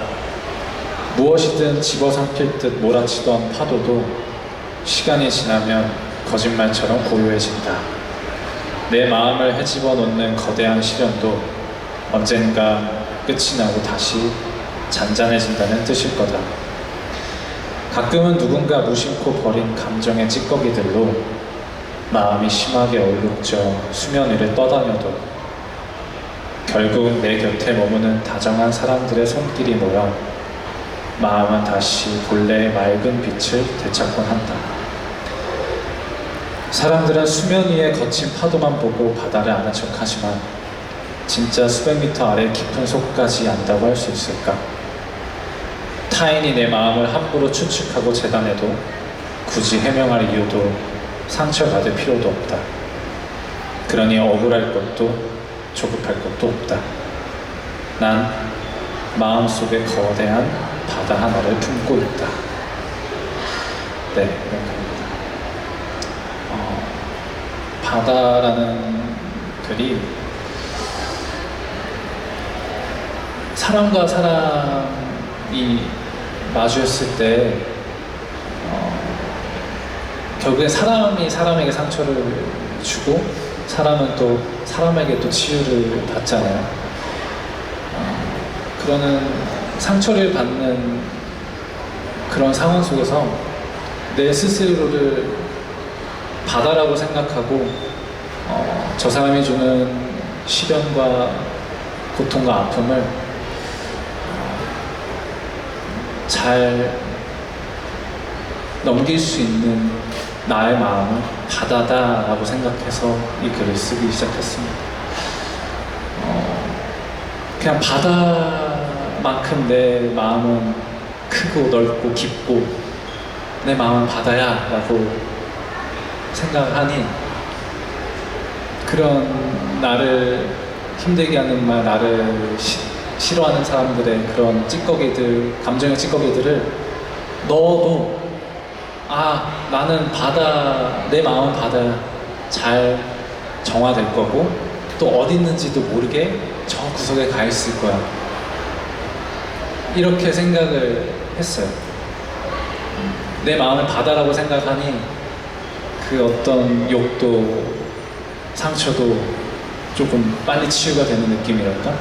무엇이든 집어삼킬 듯 몰아치던 파도도 시간이 지나면 거짓말처럼 고요해진다. 내 마음을 헤집어 놓는 거대한 시련도 언젠가 끝이 나고 다시 잔잔해진다는 뜻일 거다. 가끔은 누군가 무심코 버린 감정의 찌꺼기들로 마음이 심하게 얼룩져 수면 위를 떠다녀도 결국 내 곁에 머무는 다정한 사람들의 손길이 모여 마음은 다시 본래의 맑은 빛을 되찾곤 한다. 사람들은 수면 위의 거친 파도만 보고 바다를 아는 척하지만 진짜 수백 미터 아래 깊은 속까지 안다고 할 수 있을까? 타인이 내 마음을 함부로 추측하고 재단해도 굳이 해명할 이유도 상처받을 필요도 없다. 그러니 억울할 것도 조급할 것도 없다. 난 마음속에 거대한 바다 하나를 품고 있다. 네, 이렇게. 바다라는 글이 사람과 사람이 마주했을 때 결국엔 사람이 사람에게 상처를 주고 사람은 또 사람에게 또 치유를 받잖아요. 그러는 상처를 받는 그런 상황 속에서 내 스스로를 바다라고 생각하고 저 사람이 주는 시련과 고통과 아픔을 잘 넘길 수 있는 나의 마음은 바다다라고 생각해서 이 글을 쓰기 시작했습니다. 그냥 바다만큼 내 마음은 크고 넓고 깊고 내 마음은 바다야 라고 생각하니 그런 나를 힘들게 하는 말, 나를 싫어하는 사람들의 그런 찌꺼기들, 감정의 찌꺼기들을 넣어도 나는 바다, 내 마음은 바다야. 잘 정화될 거고 또 어디 있는지도 모르게 저 구석에 가 있을 거야. 이렇게 생각을 했어요. 내 마음을 바다라고 생각하니 그 어떤 욕도 상처도 조금 빨리 치유가 되는 느낌이랄까?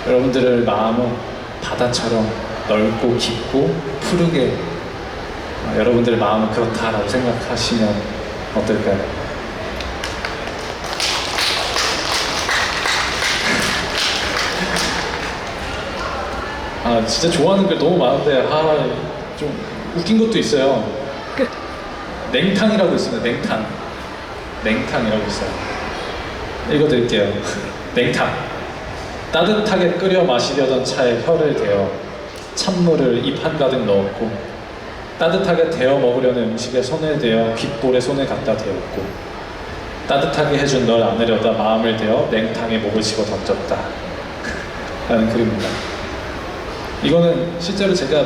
여러분들의 마음은 바다처럼 넓고 깊고 푸르게 여러분들의 마음은 그렇다라고 생각하시면 어떨까요? 진짜 좋아하는 글 너무 많은데 좀 웃긴 것도 있어요. 냉탕이라고 있습니다. 냉탕이라고 있어요. 읽어드릴게요. 냉탕. 따뜻하게 끓여 마시려던 차에 혀를 대어 찬물을 입 한가득 넣었고 따뜻하게 데워 먹으려는 음식에 손을 대어 귓볼에 손을 갖다 대었고 따뜻하게 해준 널 안으려다 마음을 대어 냉탕에 목을 집어 던졌다 라는 글입니다. 이거는 실제로 제가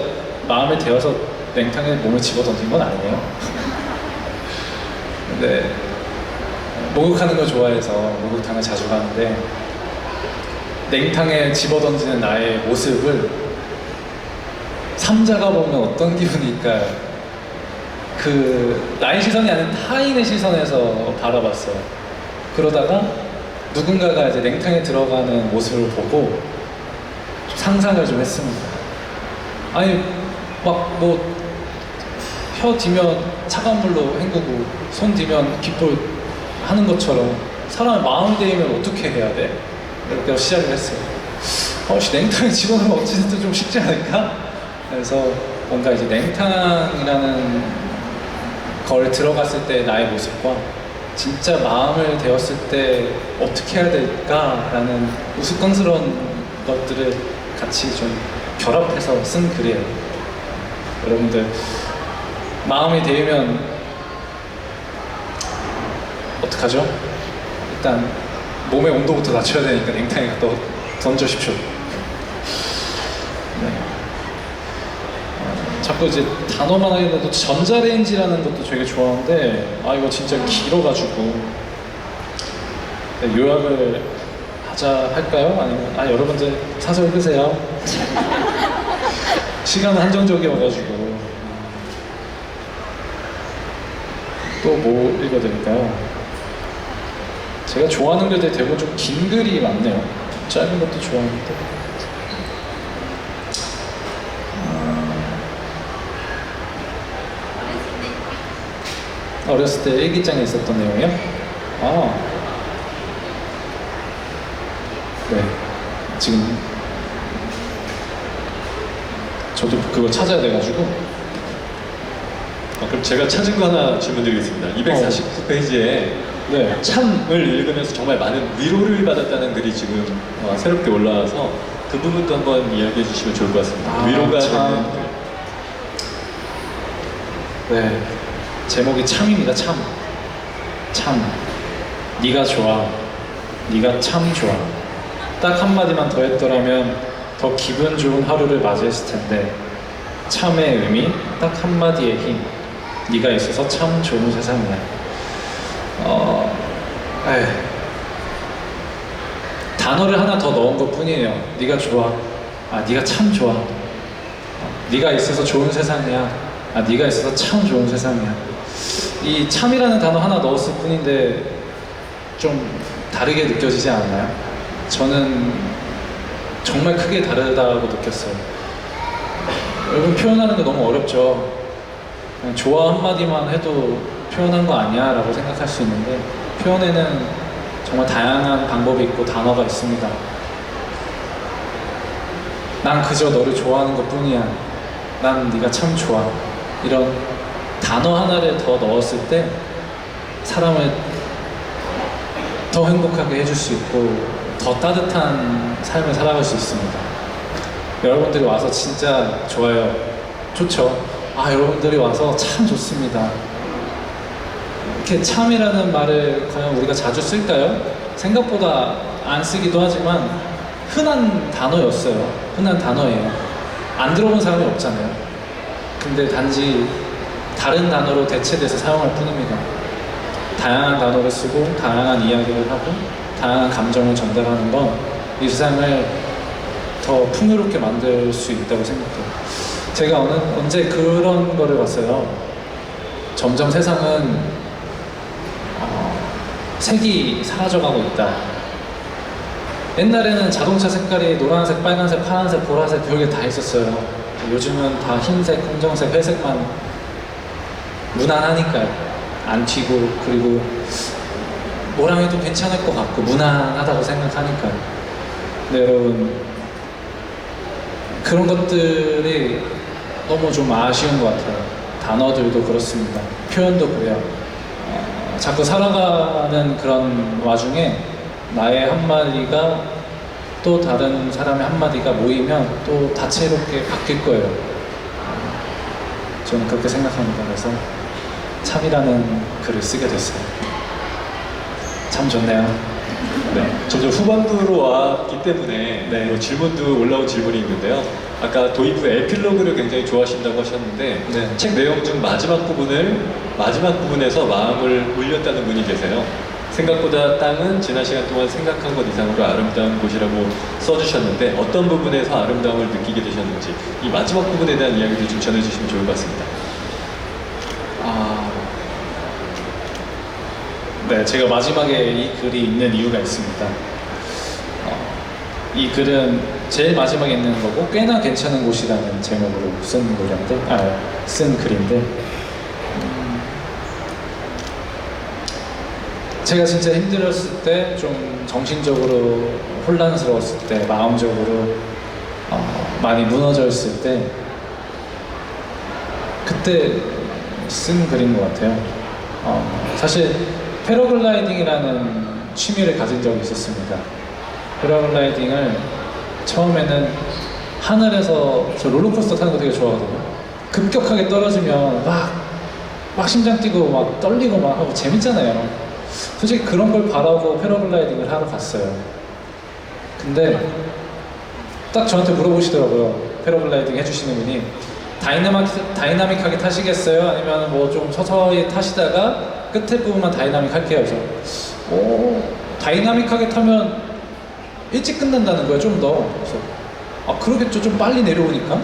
마음을 대어서 냉탕에 몸을 집어 던진 건 아니에요. 근데 목욕하는 걸 좋아해서 목욕탕을 자주 가는데 냉탕에 집어 던지는 나의 모습을 삼자가 보면 어떤 기분일까? 나의 시선이 아닌 타인의 시선에서 바라봤어요. 그러다가 누군가가 이제 냉탕에 들어가는 모습을 보고 상상을 좀 했습니다. 아니 막 뭐 혀 뒤면 차가운 물로 헹구고 손 뒤면 귓볼 하는 것처럼 사람의 마음이 데이면 어떻게 해야 돼? 이렇게 시작을 했어요. 냉탕에 집어넣으면 어찌됐든 좀 쉽지 않을까? 그래서 뭔가 이제 냉탕이라는 걸 들어갔을 때 나의 모습과 진짜 마음을 대었을 때 어떻게 해야 될까라는 우스꽝스러운 것들을 같이 좀 결합해서 쓴 글이에요. 여러분들 마음이 데이면 어떡하죠? 일단 몸의 온도부터 낮춰야 되니까 냉탕에 갖다 던져십시오. 네. 자꾸 이제 단어만 하게 돼도 전자레인지라는 것도 되게 좋아하는데 이거 진짜 길어가지고 네, 요약을 하자 할까요? 아니면 여러분들 사서 읽으세요. 시간은 한정적이어가지고 또 뭐 읽어드릴까요? 제가 좋아하는 글들 대부분 좀 긴 글이 많네요. 짧은 것도 좋아하는데 어렸을 때 일기장에 있었던 내용이요? 네. 지금 저도 그거 찾아야 돼가지고 그럼 제가 찾은 거 하나 질문드리겠습니다. 249페이지에 네. 참을 읽으면서 정말 많은 위로를 받았다는 글이 지금 새롭게 올라와서 그 부분도 한번 이야기해 주시면 좋을 것 같습니다. 위로가 되는 글. 네. 제목이 참입니다. 참. 네가 좋아. 네가 참 좋아. 딱 한마디만 더 했더라면 더 기분 좋은 하루를 맞이했을 텐데 참의 의미, 딱 한마디의 힘. 네가 있어서 참 좋은 세상이야. 단어를 하나 더 넣은 것 뿐이에요. 네가 좋아. 네가 참 좋아. 네가 있어서 좋은 세상이야. 네가 있어서 참 좋은 세상이야. 이 참이라는 단어 하나 넣었을 뿐인데 좀 다르게 느껴지지 않나요? 저는 정말 크게 다르다고 느꼈어요. 여러분 표현하는 거 너무 어렵죠. 그냥 좋아 한마디만 해도 표현한 거 아니야 라고 생각할 수 있는데 표현에는 정말 다양한 방법이 있고 단어가 있습니다. 난 그저 너를 좋아하는 것 뿐이야. 난 네가 참 좋아. 이런 단어 하나를 더 넣었을 때 사람을 더 행복하게 해줄 수 있고 더 따뜻한 삶을 살아갈 수 있습니다. 여러분들이 와서 진짜 좋아요. 좋죠? 여러분들이 와서 참 좋습니다. 이렇게 참이라는 말을 과연 우리가 자주 쓸까요? 생각보다 안 쓰기도 하지만 흔한 단어였어요. 흔한 단어예요. 안 들어본 사람이 없잖아요. 근데 단지 다른 단어로 대체돼서 사용할 뿐입니다. 다양한 단어를 쓰고 다양한 이야기를 하고 다양한 감정을 전달하는 건 이 세상을 더 풍요롭게 만들 수 있다고 생각해요. 제가 언제 그런 거를 봤어요. 점점 세상은 색이 사라져가고 있다. 옛날에는 자동차 색깔이 노란색, 빨간색, 파란색, 보라색 별게 다 있었어요. 요즘은 다 흰색, 검정색, 회색만 무난하니까요. 안 튀고 그리고 뭐랑 해도 괜찮을 것 같고 무난하다고 생각하니까요. 근데 여러분 그런 것들이 너무 좀 아쉬운 것 같아요. 단어들도 그렇습니다. 표현도 그래요. 자꾸 살아가는 그런 와중에 나의 한마디가 또 다른 사람의 한마디가 모이면 또 다채롭게 바뀔 거예요. 저는 그렇게 생각합니다. 그래서 참이라는 글을 쓰게 됐어요. 참 좋네요. 네, 점점 후반부로 왔기 때문에 네. 뭐 질문도 올라온 질문이 있는데요. 아까 도입부 에필로그를 굉장히 좋아하신다고 하셨는데 네. 책 내용 중 마지막 부분에서 마음을 울렸다는 분이 계세요. 생각보다 땅은 지난 시간 동안 생각한 것 이상으로 아름다운 곳이라고 써주셨는데 어떤 부분에서 아름다움을 느끼게 되셨는지 이 마지막 부분에 대한 이야기를 좀 전해주시면 좋을 것 같습니다. 네, 제가 마지막에 이 글이 있는 이유가 있습니다. 이 글은 제일 마지막에 있는 거고 꽤나 괜찮은 곳이라는 제목으로 쓴 글인데 제가 진짜 힘들었을 때, 좀 정신적으로 혼란스러웠을 때, 마음적으로 많이 무너져 있을 때 그때 쓴 글인 것 같아요. 사실 패러글라이딩이라는 취미를 가진 적이 있었습니다. 패러글라이딩을 처음에는 하늘에서 저 롤러코스터 타는 거 되게 좋아하거든요. 급격하게 떨어지면 막 심장 뛰고 막 떨리고 막 하고 재밌잖아요. 솔직히 그런 걸 바라고 패러글라이딩을 하러 갔어요. 근데 딱 저한테 물어보시더라고요. 패러글라이딩 해주시는 분이 다이나믹하게 타시겠어요? 아니면 뭐 좀 서서히 타시다가 끝에 부분만 다이나믹 할게요. 그래서 다이나믹하게 타면 일찍 끝난다는 거예요. 좀 더. 그래서 그러겠죠. 좀 빨리 내려오니까.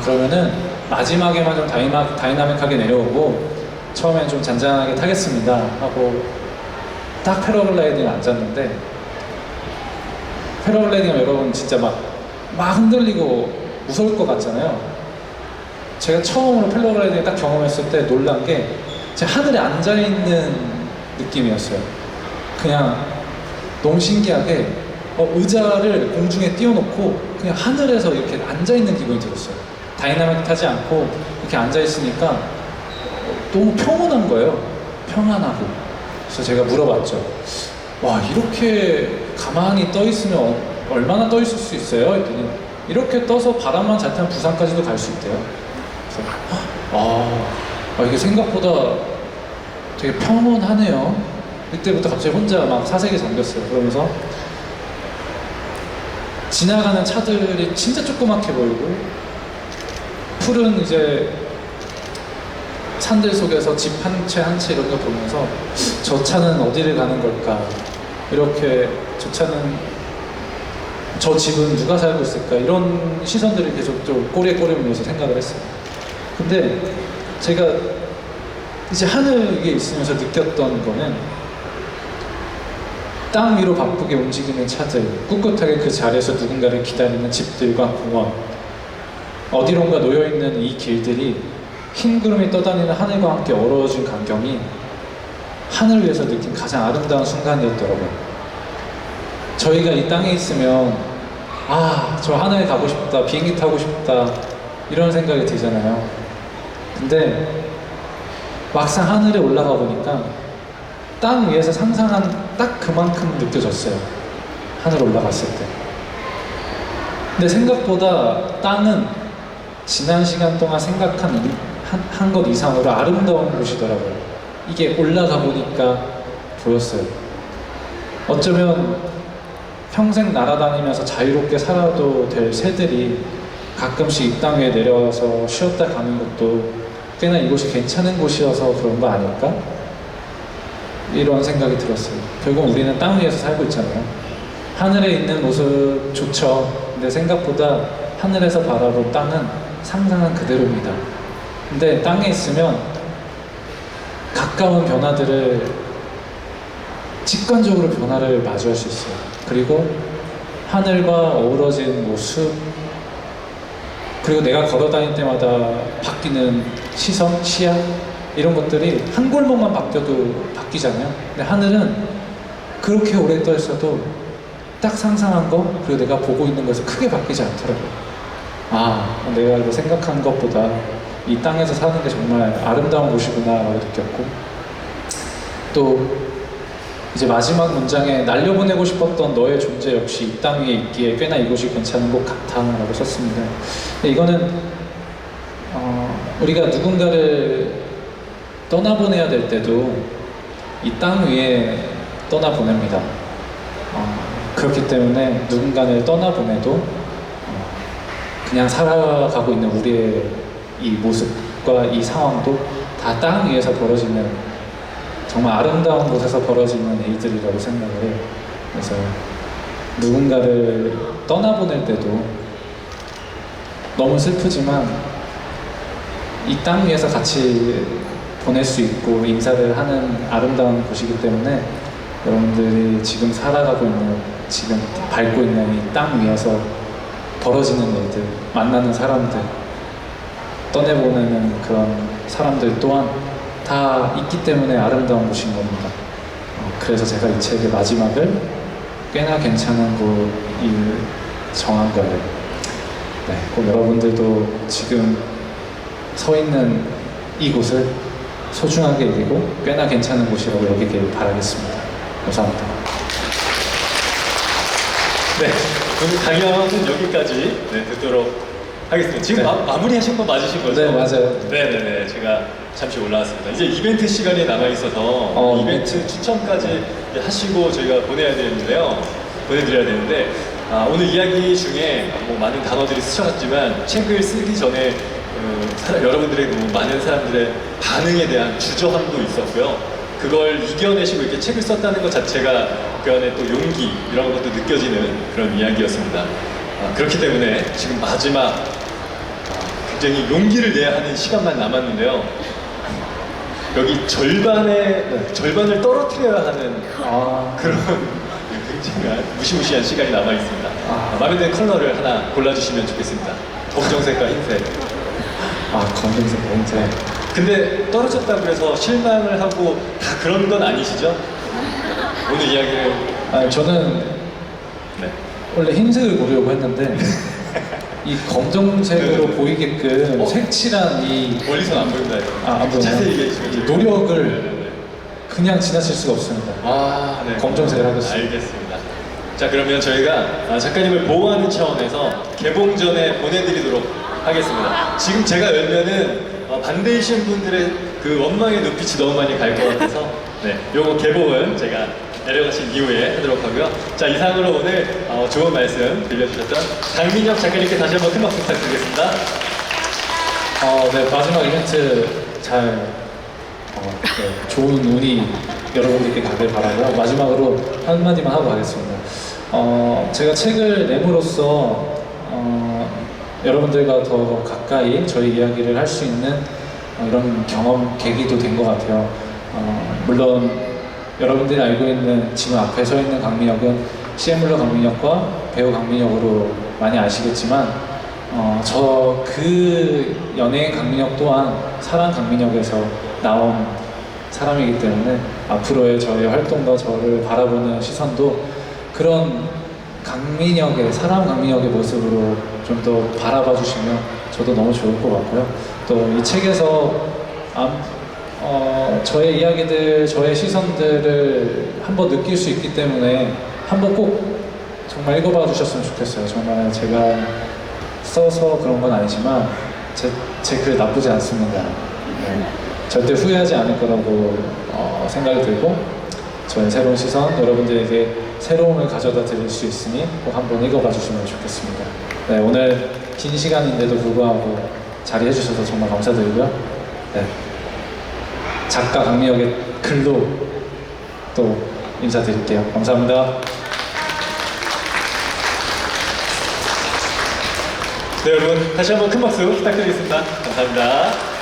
그러면은 마지막에만 좀 다이나믹하게 내려오고 처음엔 좀 잔잔하게 타겠습니다 하고 딱 패러글라이딩을 앉았는데, 패러글라이딩은 여러분 진짜 막 흔들리고 무서울 것 같잖아요. 제가 처음으로 패러글라이딩을 딱 경험했을 때 놀란 게 제가 하늘에 앉아있는 느낌이었어요. 그냥 너무 신기하게 의자를 공중에 띄워놓고 그냥 하늘에서 이렇게 앉아있는 기분이 들었어요. 다이나믹 타지 않고 이렇게 앉아있으니까 너무 평온한 거예요. 평안하고. 그래서 제가 물어봤죠. 와, 이렇게 가만히 떠 있으면 얼마나 떠 있을 수 있어요? 했더니 이렇게 떠서 바람만 잘 타면 부산까지도 갈 수 있대요. 그래서 이게 생각보다 되게 평온하네요. 그때부터 갑자기 혼자 막 사색에 잠겼어요. 그러면서 지나가는 차들이 진짜 조그맣게 보이고 푸른 이제 산들 속에서 집 한 채 한 채 이런 거 보면서 저 차는 어디를 가는 걸까? 이렇게 저 집은 누가 살고 있을까? 이런 시선들이 계속 좀 꼬리에 물면서 생각을 했어요. 근데 제가 이제 하늘 위에 있으면서 느꼈던 거는 땅 위로 바쁘게 움직이는 차들, 꿋꿋하게 그 자리에서 누군가를 기다리는 집들과 공원, 어디론가 놓여있는 이 길들이 흰 구름이 떠다니는 하늘과 함께 어우러진 광경이 하늘 위에서 느낀 가장 아름다운 순간이었더라고요. 저희가 이 땅에 있으면 저 하늘에 가고 싶다, 비행기 타고 싶다 이런 생각이 들잖아요. 근데 막상 하늘에 올라가 보니까 땅 위에서 상상한 딱 그만큼 느껴졌어요. 하늘 올라갔을 때. 근데 생각보다 땅은 지난 시간 동안 생각한 한 것 이상으로 아름다운 곳이더라고요. 이게 올라가 보니까 보였어요. 어쩌면 평생 날아다니면서 자유롭게 살아도 될 새들이 가끔씩 이 땅 위에 내려와서 쉬었다 가는 것도 꽤나 이곳이 괜찮은 곳이어서 그런 거 아닐까? 이런 생각이 들었어요. 결국 우리는 땅 위에서 살고 있잖아요. 하늘에 있는 모습 좋죠. 근데 생각보다 하늘에서 바라본 땅은 상상한 그대로입니다. 근데 땅에 있으면 가까운 변화들을 직관적으로 변화를 마주할 수 있어요. 그리고 하늘과 어우러진 모습, 그리고 내가 걸어 다닐 때마다 바뀌는 시선, 시야 이런 것들이 한 골목만 바뀌어도 바뀌잖아요. 근데 하늘은 그렇게 오래 떠 있어도 딱 상상한 거, 그리고 내가 보고 있는 것에서 크게 바뀌지 않더라고요. 내가 이거 생각한 것보다 이 땅에서 사는 게 정말 아름다운 곳이구나 라고 느꼈고, 또 이제 마지막 문장에 날려보내고 싶었던 너의 존재 역시 이 땅 위에 있기에 꽤나 이곳이 괜찮은 곳 같아 라고 썼습니다. 근데 이거는 우리가 누군가를 떠나보내야 될 때도 이 땅 위에 떠나보냅니다. 그렇기 때문에 누군가를 떠나보내도 그냥 살아가고 있는 우리의 이 모습과 이 상황도 다 땅 위에서 벌어지는 정말 아름다운 곳에서 벌어지는 일들이라고 생각을 해요. 그래서 누군가를 떠나보낼 때도 너무 슬프지만 이 땅 위에서 같이 보낼 수 있고 인사를 하는 아름다운 곳이기 때문에 여러분들이 지금 살아가고 있는, 지금 밟고 있는 이 땅 위에서 벌어지는 일들, 만나는 사람들, 떠내보내는 그런 사람들 또한 다 있기 때문에 아름다운 곳인 겁니다. 그래서 제가 이 책의 마지막을 꽤나 괜찮은 곳을 정한 거예요. 꼭 여러분들도 지금 서 있는 이곳을 소중하게 여기고 꽤나 괜찮은 곳이라고 여기길 바라겠습니다. 감사합니다. 네, 오늘 강연은 여기까지 듣도록 하겠습니다. 지금 네. 마무리하신 거 맞으신 거죠? 네, 맞아요. 네네네, 제가 잠시 올라왔습니다. 이제 이벤트 시간이 남아 있어서 이벤트 추첨까지 하시고 저희가 보내드려야 되는데 오늘 이야기 중에 뭐 많은 단어들이 스쳐갔지만 책을 쓰기 전에 여러분들의 많은 사람들의 반응에 대한 주저함도 있었고요. 그걸 이겨내시고 이렇게 책을 썼다는 것 자체가 그 안에 또 용기 이런 것도 느껴지는 그런 이야기였습니다. 그렇기 때문에 지금 마지막 굉장히 용기를 내야 하는 시간만 남았는데요. 여기 절반을 떨어뜨려야 하는 그런 굉장히 무시무시한 시간이 남아 있습니다. 마음에 드는 컬러를 하나 골라주시면 좋겠습니다. 검정색과 흰색. 검정색, 흰색. 근데 떨어졌다고 해서 실망을 하고 다 그런 건 아니시죠? 오늘 이야기를 저는 네. 원래 흰색을 고르려고 했는데 이 검정색으로 네. 보이게끔 색칠한 이 멀리서 안 보인다 이거. 안 보여요. 자세히 얘기해 주시면 노력을 그냥 지나칠 수가 없습니다. 네. 검정색을 하겠습니다. 알겠습니다. 자, 그러면 저희가 작가님을 보호하는 차원에서 개봉 전에 보내드리도록 하겠습니다. 지금 제가 열면은 반대이신 분들의 그 원망의 눈빛이 너무 많이 갈 것 같아서 요거 개봉은 제가 내려가신 이후에 하도록 하고요. 자, 이상으로 오늘 좋은 말씀 들려주셨던 강민혁 작가님께 다시 한번 큰 박수 부탁드리겠습니다. 네, 마지막 이벤트 잘 좋은 운이 여러분들께 가길 바라고 마지막으로 한마디만 하고 가겠습니다. 제가 책을 내므로써 여러분들과 더 가까이 저희 이야기를 할 수 있는 이런 경험 계기도 된 것 같아요. 물론 여러분들이 알고 있는 지금 앞에 서 있는 강민혁은 CM블러 강민혁과 배우 강민혁으로 많이 아시겠지만 저 그 연예인 강민혁 또한 사랑 강민혁에서 나온 사람이기 때문에 앞으로의 저의 활동과 저를 바라보는 시선도 그런 강민혁의 사람 강민혁의 모습으로 좀 더 바라봐 주시면 저도 너무 좋을 것 같고요. 또 이 책에서 저의 이야기들, 저의 시선들을 한번 느낄 수 있기 때문에 한번 꼭 정말 읽어봐 주셨으면 좋겠어요. 정말 제가 써서 그런 건 아니지만 제 글 나쁘지 않습니다. 절대 후회하지 않을 거라고 생각이 들고 저의 새로운 시선, 여러분들에게 새로움을 가져다 드릴 수 있으니 꼭 한번 읽어봐 주시면 좋겠습니다. 네, 오늘 긴 시간인데도 불구하고 자리해 주셔서 정말 감사드리고요. 네, 작가 강민혁의 글로 또 인사드릴게요. 감사합니다. 네, 여러분 다시 한번 큰 박수 부탁드리겠습니다. 감사합니다.